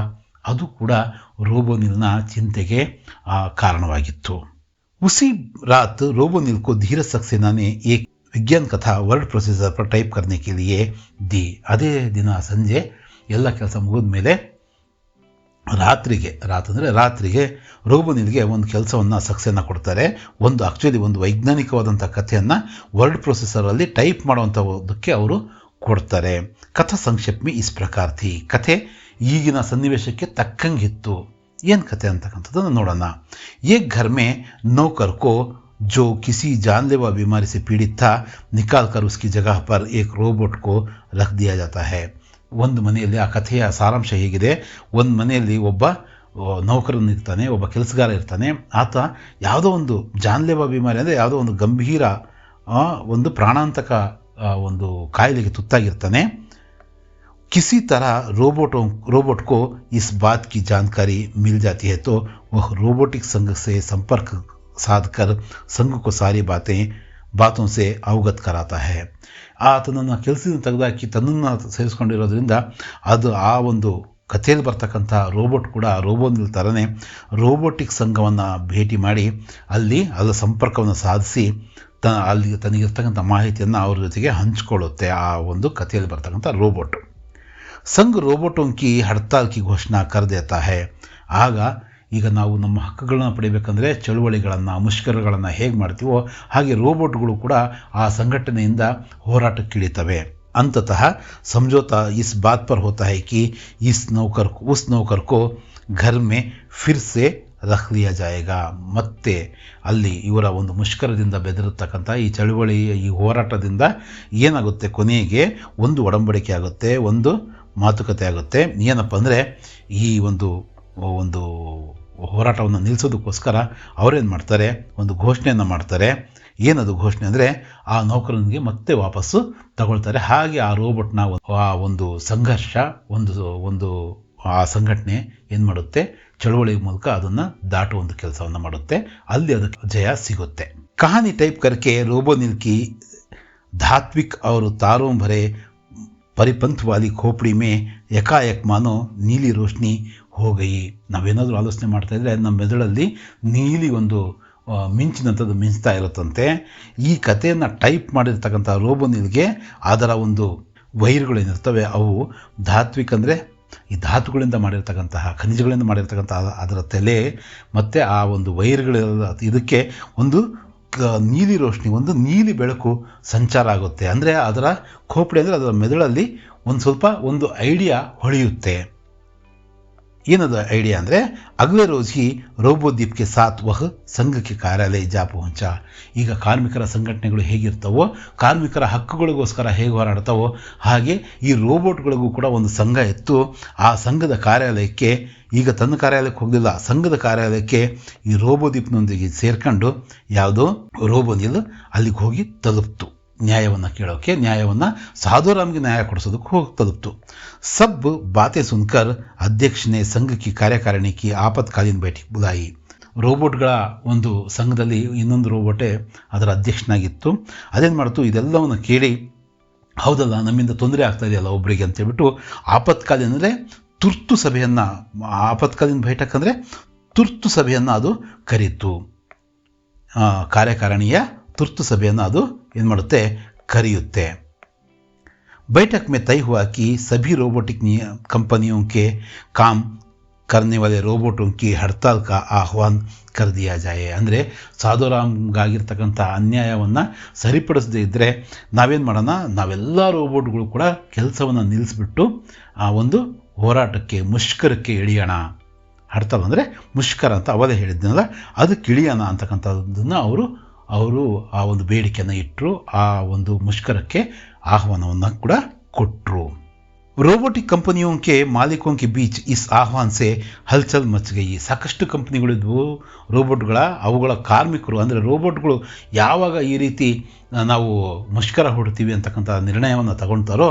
ಅದು ಕೂಡ ರೋಬೋನಿಲ್ನ ಚಿಂತೆಗೆ ಕಾರಣವಾಗಿತ್ತು. उसी रात रोबोनिल को धीरज सक्सेना ने एक विज्ञान कथा वर्ड प्रोसेसर पर टाइप करने के लिए दी. ಅದೇ ದಿನ ಸಂಜೆ ಎಲ್ಲ ಕೆಲಸ ಮುಗಿದ ಮೇಲೆ ರಾತ್ರಿಗೆ ರೋಬೋನಿಲ್ಗೆ ಒಂದು ಕೆಲಸವನ್ನು ಸಕ್ಸೇನಾ ಕೊಡ್ತಾರೆ. ಒಂದು ವೈಜ್ಞಾನಿಕವಾದಂಥ ಕಥೆಯನ್ನು ವರ್ಡ್ ಪ್ರೊಸೆಸರಲ್ಲಿ ಟೈಪ್ ಮಾಡುವಂಥದ್ದಕ್ಕೆ ಅವರು ಕೊಡ್ತಾರೆ. ಕಥಾ ಸಂಕ್ಷೇಪ ಇಸ್ ಪ್ರಕಾರ ಥಿ. ಕಥೆ ಈಗಿನ ಸನ್ನಿವೇಶಕ್ಕೆ ತಕ್ಕಂಗಿತ್ತು. ಏನು ಕತೆ ಅಂತಕ್ಕಂಥದ್ದನ್ನು ನೋಡೋಣ. एक घर में नौकर को जो किसी जानलेवा बीमारी से पीड़ित था निकाल कर उसकी जगह पर एक रोबोट को रख दिया जाता है. ಒಂದು ಮನೆಯಲ್ಲಿ, ಆ ಕಥೆಯ ಸಾರಾಂಶ ಹೇಗಿದೆ, ಒಂದು ಮನೆಯಲ್ಲಿ ಒಬ್ಬ ನೌಕರನು ಇರ್ತಾನೆ, ಒಬ್ಬ ಕೆಲಸಗಾರ ಇರ್ತಾನೆ. ಆತ ಯಾವುದೋ ಒಂದು ಜಾನ್ಲೇವಾ ಬಿಮಾರಿ ಅಂದರೆ ಯಾವುದೋ ಒಂದು ಗಂಭೀರ ಒಂದು ಪ್ರಾಣಾಂತಕ ಒಂದು ಕಾಯಿಲೆಗೆ ತುತ್ತಾಗಿರ್ತಾನೆ. किसी तरह रोबोट को इस बात की जानकारी मिल जाती है तो वह रोबोटिक संघ से संपर्क साधकर संघ को सारी बातों से अवगत कराता है. ಆತನನ್ನು ಕೆಲಸದಿಂದ ತೆಗೆದಾಕಿ ತನ್ನನ್ನು ಸೇರಿಸ್ಕೊಂಡಿರೋದ್ರಿಂದ ಅದು ಆ ಒಂದು ಕಥೆಯಲ್ಲಿ ಬರ್ತಕ್ಕಂಥ ರೋಬೋಟ್ ಕೂಡ ರೋಬೋನಿಲ್ ಥರನೇ ರೋಬೋಟಿಕ್ ಸಂಘವನ್ನು ಭೇಟಿ ಮಾಡಿ ಅಲ್ಲಿ ಅದರ ಸಂಪರ್ಕವನ್ನು ಸಾಧಿಸಿ ಅಲ್ಲಿ ತನಗಿರ್ತಕ್ಕಂಥ ಮಾಹಿತಿಯನ್ನು ಅವ್ರ ಜೊತೆಗೆ ಹಂಚ್ಕೊಳ್ಳುತ್ತೆ ಆ ಒಂದು ಕಥೆಯಲ್ಲಿ ಬರ್ತಕ್ಕಂಥ ರೋಬೋಟ್. ಸಂಘ ರೋಬೋಟೋं की हड़ताल की घोषणा कर देता है. ಆಗ ಈಗ ನಾವು ನಮ್ಮ ಹಕ್ಕುಗಳನ್ನು ಪಡಿಬೇಕಂದ್ರೆ ಚಳುವಳಿಗಳನ್ನು, ಮುಷ್ಕರಗಳನ್ನು ಹೇಗೆ ಮಾಡ್ತೀವೋ ಹಾಗೆ ರೋಬೋಟ್ಗಳು ಕೂಡ ಆ ಸಂಘಟನೆಯಿಂದ ಹೋರಾಟಕ್ಕಿಳಿತವೆ. अंततः समझौता इस बात पर होता है कि उस नौकर को घर में फिर से ರಖ್ ಲಿಯಾ ಜಾಯೇಗಾ. ಮತ್ತೆ ಅಲ್ಲಿ ಇವರ ಒಂದು ಮುಷ್ಕರದಿಂದ ಬೆದರತಕ್ಕಂಥ ಈ ಚಳುವಳಿ, ಈ ಹೋರಾಟದಿಂದ ಏನಾಗುತ್ತೆ, ಕೊನೆಗೆ ಒಂದು ಒಡಂಬಡಿಕೆ ಆಗುತ್ತೆ, ಒಂದು ಮಾತುಕತೆ ಆಗುತ್ತೆ. ಏನಪ್ಪ ಅಂದರೆ ಈ ಒಂದು ಹೋರಾಟವನ್ನು ನಿಲ್ಲಿಸೋದಕ್ಕೋಸ್ಕರ ಅವರೇನು ಮಾಡ್ತಾರೆ, ಒಂದು ಘೋಷಣೆಯನ್ನು ಮಾಡ್ತಾರೆ. ಏನದು ಘೋಷಣೆ ಅಂದರೆ ಆ ನೌಕರನಿಗೆ ಮತ್ತೆ ವಾಪಸ್ಸು ತಗೊಳ್ತಾರೆ. ಹಾಗೆ ಆ ರೋಬೋಟ್ನ ಆ ಒಂದು ಸಂಘರ್ಷ, ಒಂದು ಆ ಸಂಘಟನೆ ಏನು ಮಾಡುತ್ತೆ, ಚಳುವಳಿ ಮೂಲಕ ಅದನ್ನು ದಾಟುವ ಒಂದು ಕೆಲಸವನ್ನು ಮಾಡುತ್ತೆ. ಅಲ್ಲಿ ಅದಕ್ಕೆ ಜಯ ಸಿಗುತ್ತೆ. कहानी टाइप करके रोबोनिल की धात्विक और तारों भरे परिपंथ वाली खोपड़ी में एकाएक मानो ನೀಲಿ ರೋಶನಿ ಹೋಗಯಿ. ನಾವೇನಾದರೂ ಆಲೋಚನೆ ಮಾಡ್ತಾ ಇದ್ರೆ ನಮ್ಮ ಮೆದುಳಲ್ಲಿ ನೀಲಿ ಒಂದು ಮಿಂಚಿನಂಥದ್ದು ಮಿಂಚ್ತಾ ಇರುತ್ತಂತೆ. ಈ ಕಥೆಯನ್ನು ಟೈಪ್ ಮಾಡಿರ್ತಕ್ಕಂಥ ರೋಬೋನಿಲ್ಗೆ ಅದರ ಒಂದು ವೈರ್ಗಳೇನಿರ್ತವೆ ಅವು ಧಾತ್ವಿಕ್ ಅಂದರೆ ಈ ಧಾತುಗಳಿಂದ ಮಾಡಿರ್ತಕ್ಕಂತಹ ಖನಿಜಗಳಿಂದ ಮಾಡಿರ್ತಕ್ಕಂತಹ ಅದರ ತಲೆ ಮತ್ತು ಆ ಒಂದು ವೈರ್ಗಳೆಲ್ಲ ಇದಕ್ಕೆ ಒಂದು ನೀಲಿ ರೋಶನಿ, ಒಂದು ನೀಲಿ ಬೆಳಕು ಸಂಚಾರ ಆಗುತ್ತೆ. ಅಂದರೆ ಅದರ ಖೋಪಡಿ ಅಂದರೆ ಅದರ ಮೆದುಳಲ್ಲಿ ಒಂದು ಸ್ವಲ್ಪ ಒಂದು ಐಡಿಯಾ ಹೊಳೆಯುತ್ತೆ. ಏನದು ಐಡಿಯಾ ಅಂದರೆ ಅಗಲೆ ರೋಜ್ ಹಿ ರೋಬೋದೀಪ್ ಕೆ ಸಾಥ್ ವಹ ಸಂಘಕ್ಕೆ ಕಾರ್ಯಾಲಯ ಜಾ ಪಹುಂಚ. ಈಗ ಕಾರ್ಮಿಕರ ಸಂಘಟನೆಗಳು ಹೇಗಿರ್ತವೋ, ಕಾರ್ಮಿಕರ ಹಕ್ಕುಗಳಿಗೋಸ್ಕರ ಹೇಗೆ ಹೋರಾಡ್ತಾವೋ ಹಾಗೆ ಈ ರೋಬೋಟ್ಗಳಿಗೂ ಕೂಡ ಒಂದು ಸಂಘ ಇತ್ತು. ಆ ಸಂಘದ ಕಾರ್ಯಾಲಯಕ್ಕೆ ಈಗ ತನ್ನ ಕಾರ್ಯಾಲಯಕ್ಕೆ ಹೋಗಲಿಲ್ಲ, ಸಂಘದ ಕಾರ್ಯಾಲಯಕ್ಕೆ ಈ ರೋಬೋದೀಪ್ನೊಂದಿಗೆ ಸೇರ್ಕೊಂಡು ಯಾವುದೋ ರೋಬೋನಿಲ್ ಅಲ್ಲಿಗೆ ಹೋಗಿ ತಲುಪ್ತು. ನ್ಯಾಯವನ್ನು ಕೇಳೋಕ್ಕೆ, ನ್ಯಾಯವನ್ನು ಸಾಧುರಾಮ್ಗೆ ನ್ಯಾಯ ಕೊಡಿಸೋದಕ್ಕೆ ಹೋಗಿ ತಲುಪ್ತು. ಸಬ್ ಬಾತೆ ಸುನ್ಕರ್ ಅಧ್ಯಕ್ಷ ನೆ ಸಂಘ ಕಿ ಕಾರ್ಯಕಾರಿಣಿ ಕಿ ಆಪತ್ಕಾಲೀನ बैठक ಬುಲಾಯಿ. ರೋಬೋಟ್ಗಳ ಒಂದು ಸಂಘದಲ್ಲಿ ಇನ್ನೊಂದು ರೋಬೋಟೇ ಅದರ ಅಧ್ಯಕ್ಷನಾಗಿತ್ತು. ಅದೇನು ಮಾಡ್ತು, ಇದೆಲ್ಲವನ್ನು ಕೇಳಿ ಹೌದಲ್ಲ ನಮ್ಮಿಂದ ತೊಂದರೆ ಆಗ್ತಾ ಇದೆಯಲ್ಲ ಒಬ್ಬರಿಗೆ ಅಂತೇಳ್ಬಿಟ್ಟು ಆಪತ್ಕಾಲೀನ ಅಂದರೆ ತುರ್ತು ಸಭೆಯನ್ನು, ಆಪತ್ಕಾಲೀನ बैठक ಅಂದರೆ ತುರ್ತು ಸಭೆಯನ್ನು ಅದು ಕರೀತು. ಕಾರ್ಯಕಾರಿಣಿಯ ತುರ್ತು ಸಭೆಯನ್ನು ಅದು ಏನು ಮಾಡುತ್ತೆ, ಕರೆಯುತ್ತೆ. बैठक में तय हुआ कि सभी रोबोटिक कंपनियों के काम करने वाले रोबोटों की हड़ताल का आह्वान कर दिया जाए. ಅಂದರೆ ಸಾಧುರಾಮ್ಗಾಗಿರ್ತಕ್ಕಂಥ ಅನ್ಯಾಯವನ್ನು ಸರಿಪಡಿಸದೇ ಇದ್ದರೆ ನಾವೇನು ಮಾಡೋಣ, ನಾವೆಲ್ಲ ರೋಬೋಟ್ಗಳು ಕೂಡ ಕೆಲಸವನ್ನು ನಿಲ್ಲಿಸ್ಬಿಟ್ಟು ಆ ಒಂದು ಹೋರಾಟಕ್ಕೆ, ಮುಷ್ಕರಕ್ಕೆ ಇಳಿಯೋಣ. ಹಡ್ತಾಲ್ ಅಂದರೆ ಮುಷ್ಕರ ಅಂತ ಅವಲೇ ಹೇಳಿದ್ನಲ್ಲ, ಅದಕ್ಕೆ ಇಳಿಯೋಣ ಅಂತಕ್ಕಂಥದ್ದನ್ನು ಅವರು ಆ ಒಂದು ಬೇಡಿಕೆಯನ್ನು ಇಟ್ಟರು. ಆ ಒಂದು ಮುಷ್ಕರಕ್ಕೆ ಆಹ್ವಾನವನ್ನು ಕೂಡ ಕೊಟ್ಟರು. रोबोटिक कंपनियों के मालिकों के बीच इस आह्वान से हलचल मच गई. ಸಾಕಷ್ಟು ಕಂಪ್ನಿಗಳಿದ್ವು ರೋಬೋಟ್ಗಳ, ಅವುಗಳ ಕಾರ್ಮಿಕರು ಅಂದರೆ ರೋಬೋಟ್ಗಳು ಯಾವಾಗ ಈ ರೀತಿ ನಾವು ಮುಷ್ಕರ ಹೊಡ್ತೀವಿ ಅಂತಕ್ಕಂಥ ನಿರ್ಣಯವನ್ನು ತಗೊಳ್ತಾರೋ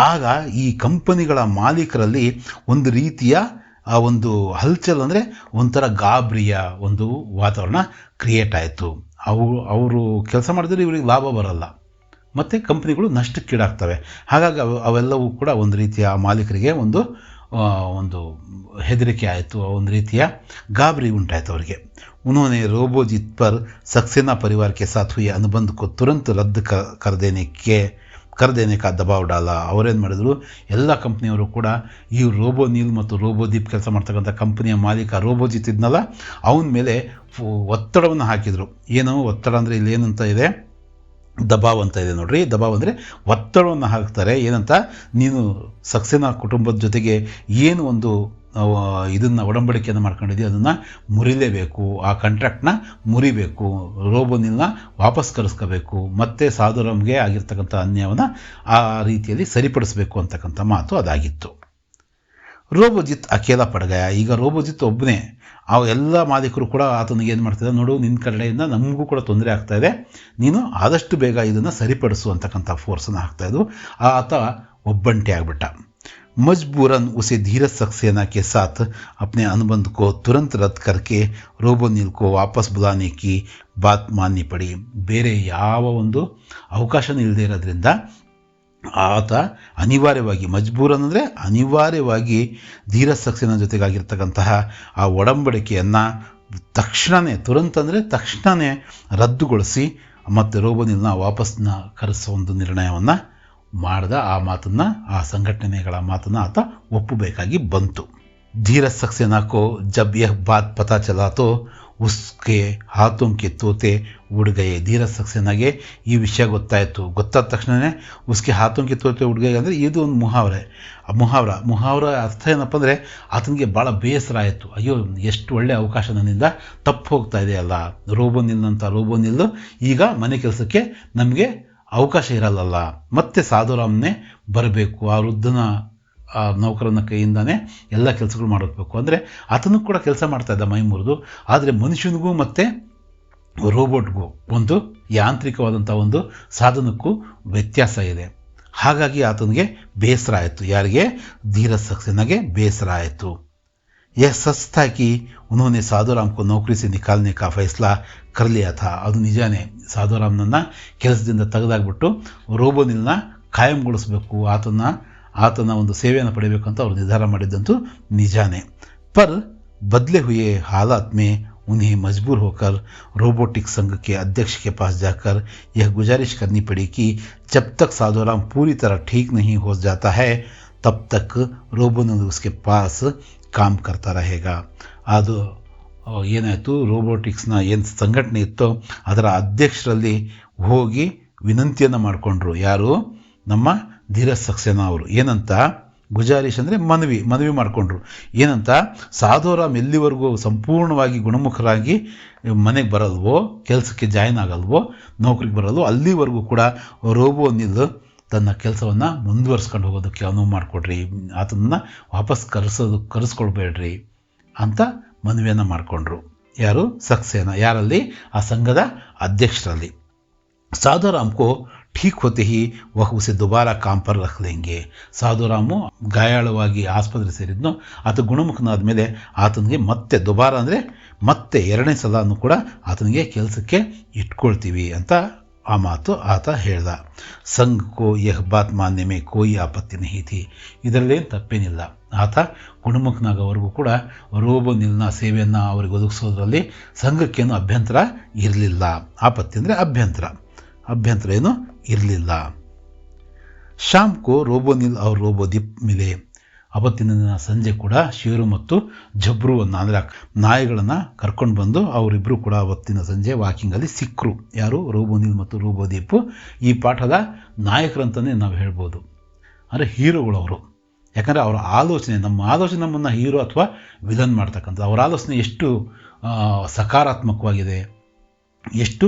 ಆಗ ಈ ಕಂಪನಿಗಳ ಮಾಲೀಕರಲ್ಲಿ ಒಂದು ರೀತಿಯ ಆ ಒಂದು ಹಲ್ಚಲ್ ಅಂದರೆ ಒಂಥರ ಗಾಬರಿಯ ಒಂದು ವಾತಾವರಣ ಕ್ರಿಯೇಟ್ ಆಯಿತು. ಅವರು ಕೆಲಸ ಮಾಡಿದ್ರೆ ಇವರಿಗೆ ಲಾಭ ಬರಲ್ಲ ಮತ್ತು ಕಂಪ್ನಿಗಳು ನಷ್ಟಕ್ಕೀಡಾಗ್ತವೆ. ಹಾಗಾಗಿ ಅವೆಲ್ಲವೂ ಕೂಡ ಒಂದು ರೀತಿಯ ಮಾಲೀಕರಿಗೆ ಒಂದು ಹೆದರಿಕೆ ಆಯಿತು, ಒಂದು ರೀತಿಯ ಗಾಬರಿ ಉಂಟಾಯಿತು ಅವರಿಗೆ. उन्होंने रोबोजित पर सक्सेना परिवार के साथ हुए अनुबंध को तुरंत रद्द कर देने का दबाव डाला. ಅವರೇನು ಮಾಡಿದ್ರು, ಎಲ್ಲ ಕಂಪ್ನಿಯವರು ಕೂಡ ಈ ರೋಬೋನಿಲ್ ಮತ್ತು ರೋಬೋದೀಪ್ ಕೆಲಸ ಮಾಡ್ತಕ್ಕಂಥ ಕಂಪ್ನಿಯ ಮಾಲೀಕ ರೋಬೋಜಿತ್ ಇದ್ನಲ್ಲ ಅವನ ಮೇಲೆ ಒತ್ತಡವನ್ನು ಹಾಕಿದರು. ಏನು ಒತ್ತಡ ಅಂದರೆ ಇಲ್ಲಿ ಏನಂತ ಇದೆ, ದಬಾವ್ ಅಂತ ಇದೆ ನೋಡ್ರಿ. ದಬಾವ್ ಅಂದರೆ ಒತ್ತಡವನ್ನು ಹಾಕ್ತಾರೆ. ಏನಂತ, ನೀನು ಸಕ್ಸೇನಾ ಕುಟುಂಬದ ಜೊತೆಗೆ ಏನು ಒಂದು ಇದನ್ನು ಒಡಂಬಡಿಕೆಯನ್ನು ಮಾಡ್ಕೊಂಡಿದ್ದೀವಿ ಅದನ್ನು ಮುರಿಲೇಬೇಕು, ಆ ಕಾಂಟ್ರಾಕ್ಟ್ನ ಮುರಿಬೇಕು, ರೋಬೋನಿಲ್ನ ವಾಪಸ್ ಕರೆಸ್ಕೋಬೇಕು, ಮತ್ತು ಸಾಧುರಾಮ್ಗೆ ಆಗಿರ್ತಕ್ಕಂಥ ಅನ್ಯಾಯವನ್ನು ಆ ರೀತಿಯಲ್ಲಿ ಸರಿಪಡಿಸಬೇಕು ಅಂತಕ್ಕಂಥ ಮಾತು ಅದಾಗಿತ್ತು. ರೋಬೋಜಿತ್ ಅಕೇಲ ಪಡಗಯ. ಈಗ ರೋಬೋಜಿತ್ ಒಬ್ಬನೇ, ಆ ಎಲ್ಲ ಮಾಲೀಕರು ಕೂಡ ಆತನಿಗೆ ಏನು ಮಾಡ್ತಿದ್ದಾರೆ, ನೋಡು ನಿನ್ನ ಕಡೆಯಿಂದ ನಮಗೂ ಕೂಡ ತೊಂದರೆ ಆಗ್ತಾಯಿದೆ, ನೀನು ಆದಷ್ಟು ಬೇಗ ಇದನ್ನು ಸರಿಪಡಿಸು ಅಂತಕ್ಕಂಥ ಫೋರ್ಸನ್ನು ಹಾಕ್ತಾಯಿದ್ದು ಆತ ಒಬ್ಬಂಟಿ ಆಗಿಬಿಟ್ಟ. मजबूरन उसे धीरज सक्सेना के साथ अपने अनुबंध को तुरंत रद्द करके रोबोनिल को वापस बुलाने की बात माननी पड़ी. ಬೇರೆ ಯಾವ ಒಂದು ಅವಕಾಶನೂ ಇಲ್ಲದೆ ಇರೋದ್ರಿಂದ ಆತ ಅನಿವಾರ್ಯವಾಗಿ, ಮಜ್ಬೂರನ್ ಅಂದರೆ ಅನಿವಾರ್ಯವಾಗಿ ಧೀರಜ್ ಸಕ್ಸೇನಾ ಜೊತೆಗಾಗಿರ್ತಕ್ಕಂತಹ ಆ ಒಡಂಬಡಿಕೆಯನ್ನು ತಕ್ಷಣವೇ, ತುರಂತ ಅಂದರೆ ತಕ್ಷಣವೇ ರದ್ದುಗೊಳಿಸಿ ಮತ್ತು ರೋಬೋನಿಲ್ನ ವಾಪಸ್ನ ಕರೆಸೋ ಒಂದು ನಿರ್ಣಯವನ್ನು ಮಾಡಿದ. ಆ ಮಾತನ್ನು, ಆ ಸಂಘಟನೆಗಳ ಮಾತನ್ನು ಆತ ಒಪ್ಪಬೇಕಾಗಿ ಬಂತು. ಧೀರಜ್ सक्सेना को जब यह बात पता चला तो उसके हाथों के तोते उड़ गए. ಧೀರಜ್ ಸಕ್ಸೇನಾಗೆ ಈ ವಿಷಯ ಗೊತ್ತಾದ ತಕ್ಷಣವೇ ಉಸ್ಕೆ ಹಾಥೋಂ ಕೆ ತೋತೆ ಉಡ್ ಗए ಅಂದರೆ ಇದು ಒಂದು ಮುಹಾವರ ಅರ್ಥ ಏನಪ್ಪ ಅಂದರೆ ಆತನಿಗೆ ಭಾಳ ಬೇಸರ ಆಯಿತು. ಅಯ್ಯೋ, ಎಷ್ಟು ಒಳ್ಳೆಯ ಅವಕಾಶ ನನ್ನಿಂದ ತಪ್ಪು ಹೋಗ್ತಾ ಇದೆಯಲ್ಲ, ರೋಬೋನಿಲ್ ಈಗ ಮನೆ ಕೆಲಸಕ್ಕೆ ನಮಗೆ ಅವಕಾಶ ಇರಲ್ಲಲ್ಲ, ಮತ್ತೆ ಸಾಧುರಾಮ್ನೇ ಬರಬೇಕು, ಆ ವೃದ್ಧನ ನೌಕರನ ಕೈಯಿಂದಾನೇ ಎಲ್ಲ ಕೆಲಸಗಳು ಮಾಡಬೇಕು ಅಂದರೆ ಆತನೂ ಕೂಡ ಕೆಲಸ ಮಾಡ್ತಾ ಇದ್ದ ಮೈ ಮುರಿದು. ಆದರೆ ಮನುಷ್ಯನಿಗೂ ಮತ್ತು ರೋಬೋಟ್ಗೂ ಒಂದು ಯಾಂತ್ರಿಕವಾದಂಥ ಒಂದು ಸಾಧನಕ್ಕೂ ವ್ಯತ್ಯಾಸ ಇದೆ. ಹಾಗಾಗಿ ಆತನಿಗೆ ಬೇಸರ ಆಯಿತು. ಯಾರಿಗೆ? ಧೀರಜ್ ಸಕ್ಸೇನಾಗೆ ಬೇಸರ ಆಯಿತು. यह सच था कि उन्होंने साधुराम को नौकरी से निकालने का फैसला कर लिया था. ಅದು ನಿಜಾನೇ, ಸಾಧುರಾಮ್ನನ್ನು ಕೆಲಸದಿಂದ ತೆಗೆದಾಕ್ಬಿಟ್ಟು ರೋಬೋನಿಲ್ನ ಕಾಯಂಗೊಳಿಸಬೇಕು, ಆತನ ಒಂದು ಸೇವೆಯನ್ನು ಪಡೆಯಬೇಕು ಅಂತ ಅವರು ನಿರ್ಧಾರ ಮಾಡಿದ್ದಂತೂ ನಿಜಾನೇ. पर बदले हुए हालात में उन्हें मजबूर होकर रोबोटिक संघ के अध्यक्ष के पास जाकर यह गुजारिश करनी पड़ी कि जब तक साधुराम पूरी तरह ठीक नहीं हो जाता है तब तक रोबोनिल उसके पास काम करता रहेगा. ಅದು ಏನಾಯಿತು, ರೋಬೋಟಿಕ್ಸ್ನ ಏನು ಸಂಘಟನೆ ಇತ್ತೋ ಅದರ ಅಧ್ಯಕ್ಷರಲ್ಲಿ ಹೋಗಿ ವಿನಂತಿಯನ್ನು ಮಾಡಿಕೊಂಡ್ರು. ಯಾರು? ನಮ್ಮ ಧೀರಜ್ ಸಕ್ಸೇನಾ ಅವರು. ಏನಂತ? ಗುಜಾರಿಶ್ ಅಂದರೆ ಮನವಿ ಮಾಡಿಕೊಂಡ್ರು. ಏನಂತ? ಸಾಧುರಾಮ್ ಎಲ್ಲಿವರೆಗೂ ಸಂಪೂರ್ಣವಾಗಿ ಗುಣಮುಖರಾಗಿ ಮನೆಗೆ ಬರಲ್ವೋ, ಕೆಲಸಕ್ಕೆ ಜಾಯ್ನ್ ಆಗಲ್ವೋ, ನೌಕರಿಗೆ ಬರಲ್ವೋ, ಅಲ್ಲಿವರೆಗೂ ಕೂಡ ರೋಬೋನಿಲ್ ತನ್ನ ಕೆಲಸವನ್ನು ಮುಂದುವರ್ಸ್ಕೊಂಡು ಹೋಗೋದಕ್ಕೆ ಅನುವು ಮಾಡಿಕೊಡ್ರಿ, ಆತನನ್ನು ವಾಪಸ್ ಕರೆಸ್ಕೊಳ್ಬೇಡ್ರಿ ಅಂತ ಮನವಿಯನ್ನು ಮಾಡಿಕೊಂಡ್ರು. ಯಾರು? ಸಕ್ಸೇನಾ. ಯಾರಲ್ಲಿ? ಆ ಸಂಘದ ಅಧ್ಯಕ್ಷರಲ್ಲಿ. साधुराम को ठीक होते ही वह उसे दोबारा काम पर रख लेंगे. ಸಾಧುರಾಮು ಗಾಯಾಳವಾಗಿ ಆಸ್ಪತ್ರೆ ಸೇರಿದ್ನು. ಆತ ಗುಣಮುಖನಾದ ಮೇಲೆ ಆತನಿಗೆ ಮತ್ತೆ ದುಬಾರ ಅಂದರೆ ಮತ್ತೆ ಎರಡನೇ ಸಲನೂ ಕೂಡ ಆತನಿಗೆ ಕೆಲಸಕ್ಕೆ ಇಟ್ಕೊಳ್ತೀವಿ ಅಂತ ಆ ಮಾತು ಆತ ಹೇಳ್ದ. ಸಂಘಕ್ಕೋ ಯಹ ಬಾತ್ ಮಾನ್ಯ ಮೇ ಕೋಯಿ ಆಪತ್ತಿ ನಹಿ ಥಿ. ಇದರಲ್ಲೇನು ತಪ್ಪೇನಿಲ್ಲ. ಆತ ಗುಣಮುಖನಾಗೋವರೆಗೂ ಕೂಡ ರೋಬೋನಿಲ್ನ ಸೇವೆಯನ್ನು ಅವರಿಗೆ ಒದಗಿಸೋದ್ರಲ್ಲಿ ಸಂಘಕ್ಕೇನು ಅಭ್ಯಂತರ ಇರಲಿಲ್ಲ. ಆಪತ್ತಿ ಅಂದರೆ ಅಭ್ಯಂತರ ಏನೂ ಇರಲಿಲ್ಲ. ಶಾಮ್ ಕೋ ರೋಬೋನಿಲ್ ಅವ್ರ ರೋಬೋದೀಪ್ ಮಿಲೆ. ಅವತ್ತಿನ ಸಂಜೆ ಕೂಡ ಶೇರು ಮತ್ತು ಜಬ್ರುವನ್ನು ಅಂದರೆ ನಾಯಿಗಳನ್ನು ಕರ್ಕೊಂಡು ಬಂದು ಅವರಿಬ್ಬರು ಕೂಡ ಅವತ್ತಿನ ಸಂಜೆ ವಾಕಿಂಗಲ್ಲಿ ಸಿಕ್ಕರು. ಯಾರು? ರೋಬೋನಿಲ್ ಮತ್ತು ರೋಬೋದೀಪು ಈ ಪಾಠದ ನಾಯಕರಂತಲೇ ನಾವು ಹೇಳ್ಬೋದು. ಅಂದರೆ ಹೀರೋಗಳು ಅವರು. ಯಾಕಂದರೆ ಅವರ ಆಲೋಚನೆ, ನಮ್ಮ ಆಲೋಚನೆ ನಮ್ಮನ್ನು ಹೀರೋ ಅಥವಾ ವಿಲನ್ ಮಾಡ್ತಕ್ಕಂಥದ್ದು. ಅವರ ಆಲೋಚನೆ ಎಷ್ಟು ಸಕಾರಾತ್ಮಕವಾಗಿದೆ, ಎಷ್ಟು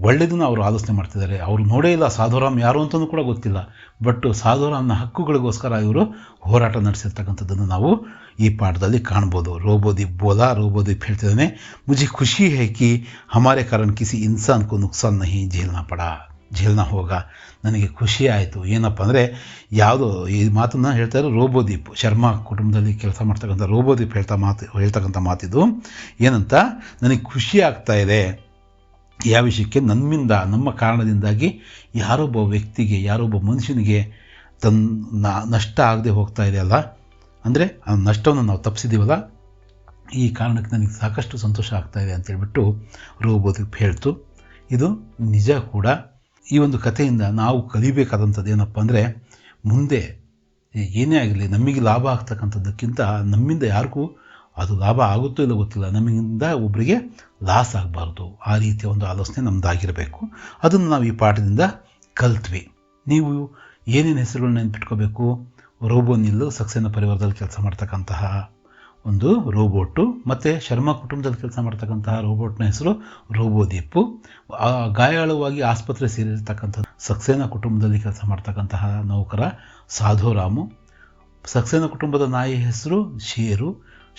ಒಳ್ಳೆಯದನ್ನು ಅವರು ಆಲೋಚನೆ ಮಾಡ್ತಿದ್ದಾರೆ. ಅವರು ನೋಡೇ ಇಲ್ಲ ಸಾಧುರಾಮ್ ಯಾರು ಅಂತಲೂ ಕೂಡ ಗೊತ್ತಿಲ್ಲ. ಬಟ್ ಸಾಧುರಾಮ್ನ ಹಕ್ಕುಗಳಿಗೋಸ್ಕರ ಇವರು ಹೋರಾಟ ನಡೆಸಿರ್ತಕ್ಕಂಥದ್ದನ್ನು ನಾವು ಈ ಪಾಠದಲ್ಲಿ ಕಾಣ್ಬೋದು. ರೋಬೋದೀಪ್ ಹೇಳ್ತಿದ್ದಾನೆ, ಮುझे ಖುಷಿ ಹೈ ಕಿ ಹಮಾರೆ ಕಾರಣ ಕಿಸಿ ಇನ್ಸಾನ್ ಕೋ ನುಕ್ಸಾನ್ ನಹಿ ಝೇಲ್ನಾ ಹೋಗ. ನನಗೆ ಖುಷಿ ಆಯಿತು. ಏನಪ್ಪ ಅಂದರೆ ಯಾವುದೋ ಈ ಮಾತನ್ನು ಹೇಳ್ತಾರೆ ರೋಬೋದೀಪ್, ಶರ್ಮಾ ಕುಟುಂಬದಲ್ಲಿ ಕೆಲಸ ಮಾಡ್ತಕ್ಕಂಥ ರೋಬೋದೀಪ್ ಹೇಳ್ತಕ್ಕಂಥ ಮಾತಿದು. ಏನಂತ? ನನಗೆ ಖುಷಿ ಆಗ್ತಾ ಇದೆ. ಯಾವ ವಿಷಯಕ್ಕೆ? ನಮ್ಮ ಕಾರಣದಿಂದಾಗಿ ಯಾರೊಬ್ಬ ವ್ಯಕ್ತಿಗೆ, ಯಾರೊಬ್ಬ ಮನುಷ್ಯನಿಗೆ ನಷ್ಟ ಆಗದೆ ಹೋಗ್ತಾ ಇದೆಯಲ್ಲ, ಅಂದರೆ ಆ ನಷ್ಟವನ್ನು ನಾವು ತಪ್ಪಿಸಿದ್ದೀವಲ್ಲ, ಈ ಕಾರಣಕ್ಕೆ ನನಗೆ ಸಾಕಷ್ಟು ಸಂತೋಷ ಆಗ್ತಾಯಿದೆ ಅಂತೇಳ್ಬಿಟ್ಟು ರೋಬೋದೀಪ್ ಹೇಳ್ತು. ಇದು ನಿಜ ಕೂಡ. ಈ ಒಂದು ಕಥೆಯಿಂದ ನಾವು ಕಲಿಬೇಕಾದಂಥದ್ದು ಏನಪ್ಪ ಅಂದರೆ, ಮುಂದೆ ಏನೇ ಆಗಲಿ ನಮಗೆ ಲಾಭ ಆಗ್ತಕ್ಕಂಥದ್ದಕ್ಕಿಂತ ನಮ್ಮಿಂದ ಯಾರಿಗೂ ಅದು ಲಾಭ ಆಗುತ್ತೋ ಇಲ್ಲ ಗೊತ್ತಿಲ್ಲ, ನಮ್ಮಿಂದ ಒಬ್ಬರಿಗೆ ಲಾಸ್ ಆಗಬಾರ್ದು. ಆ ರೀತಿಯ ಒಂದು ಆಲೋಚನೆ ನಮ್ಮದಾಗಿರಬೇಕು. ಅದನ್ನು ನಾವು ಈ ಪಾಠದಿಂದ ಕಲ್ತ್ವಿ. ನೀವು ಏನೇನು ಹೆಸರುಗಳನ್ನ ನೆನ್ಪಿಟ್ಕೋಬೇಕು? ರೋಬೋನಿಲ್ ಸಕ್ಸೇನಾ ಪರಿವಾರದಲ್ಲಿ ಕೆಲಸ ಮಾಡ್ತಕ್ಕಂತಹ ಒಂದು ರೋಬೋಟು, ಮತ್ತು ಶರ್ಮಾ ಕುಟುಂಬದಲ್ಲಿ ಕೆಲಸ ಮಾಡ್ತಕ್ಕಂತಹ ರೋಬೋಟ್ನ ಹೆಸರು ರೋಬೋದೀಪು. ಗಾಯಾಳುವಾಗಿ ಆಸ್ಪತ್ರೆ ಸೇರಿರ್ತಕ್ಕಂಥ ಸಕ್ಸೇನಾ ಕುಟುಂಬದಲ್ಲಿ ಕೆಲಸ ಮಾಡ್ತಕ್ಕಂತಹ ನೌಕರ ಸಾಧುರಾಮು. ಸಕ್ಸೇನಾ ಕುಟುಂಬದ ನಾಯಿ ಹೆಸರು ಶೇರು,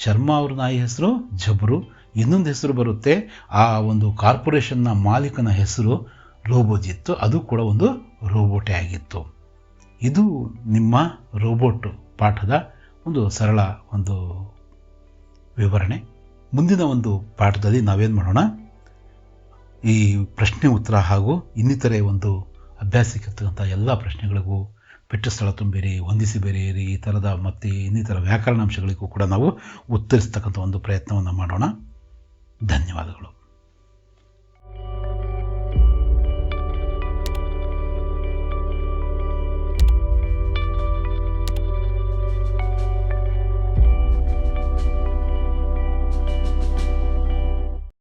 ಶರ್ಮಾ ಅವ್ರ ನಾಯಿ ಹೆಸರು ಜಬ್ರು. ಇನ್ನೊಂದು ಹೆಸರು ಬರುತ್ತೆ, ಆ ಒಂದು ಕಾರ್ಪೊರೇಷನ್ನ ಮಾಲೀಕನ ಹೆಸರು ರೋಬೋಜಿತ್ತು. ಅದು ಕೂಡ ಒಂದು ರೋಬೋಟೇ ಆಗಿತ್ತು. ಇದು ನಿಮ್ಮ ರೋಬೋಟ್ ಪಾಠದ ಒಂದು ಸರಳ ಒಂದು ವಿವರಣೆ. ಮುಂದಿನ ಒಂದು ಪಾಠದಲ್ಲಿ ನಾವೇನು ಮಾಡೋಣ, ಈ ಪ್ರಶ್ನೆ ಉತ್ತರ ಹಾಗೂ ಇನ್ನಿತರೆ ಒಂದು ಅಭ್ಯಾಸಕ್ಕಿರ್ತಕ್ಕಂಥ ಎಲ್ಲ ಪ್ರಶ್ನೆಗಳಿಗೂ ಪೆಟ್ಟು ಸ್ಥಳ ತುಂಬಿರಿ, ಹೊಂದಿಸಿ ಬೆರೆಯಿರಿ, ಈ ಥರದ ಮತ್ತು ಇನ್ನಿತರ ವ್ಯಾಕರಣಾಂಶಗಳಿಗೂ ಕೂಡ ನಾವು ಉತ್ತರಿಸ್ತಕ್ಕಂಥ ಒಂದು ಪ್ರಯತ್ನವನ್ನು ಮಾಡೋಣ. ಧನ್ಯವಾದಗಳು.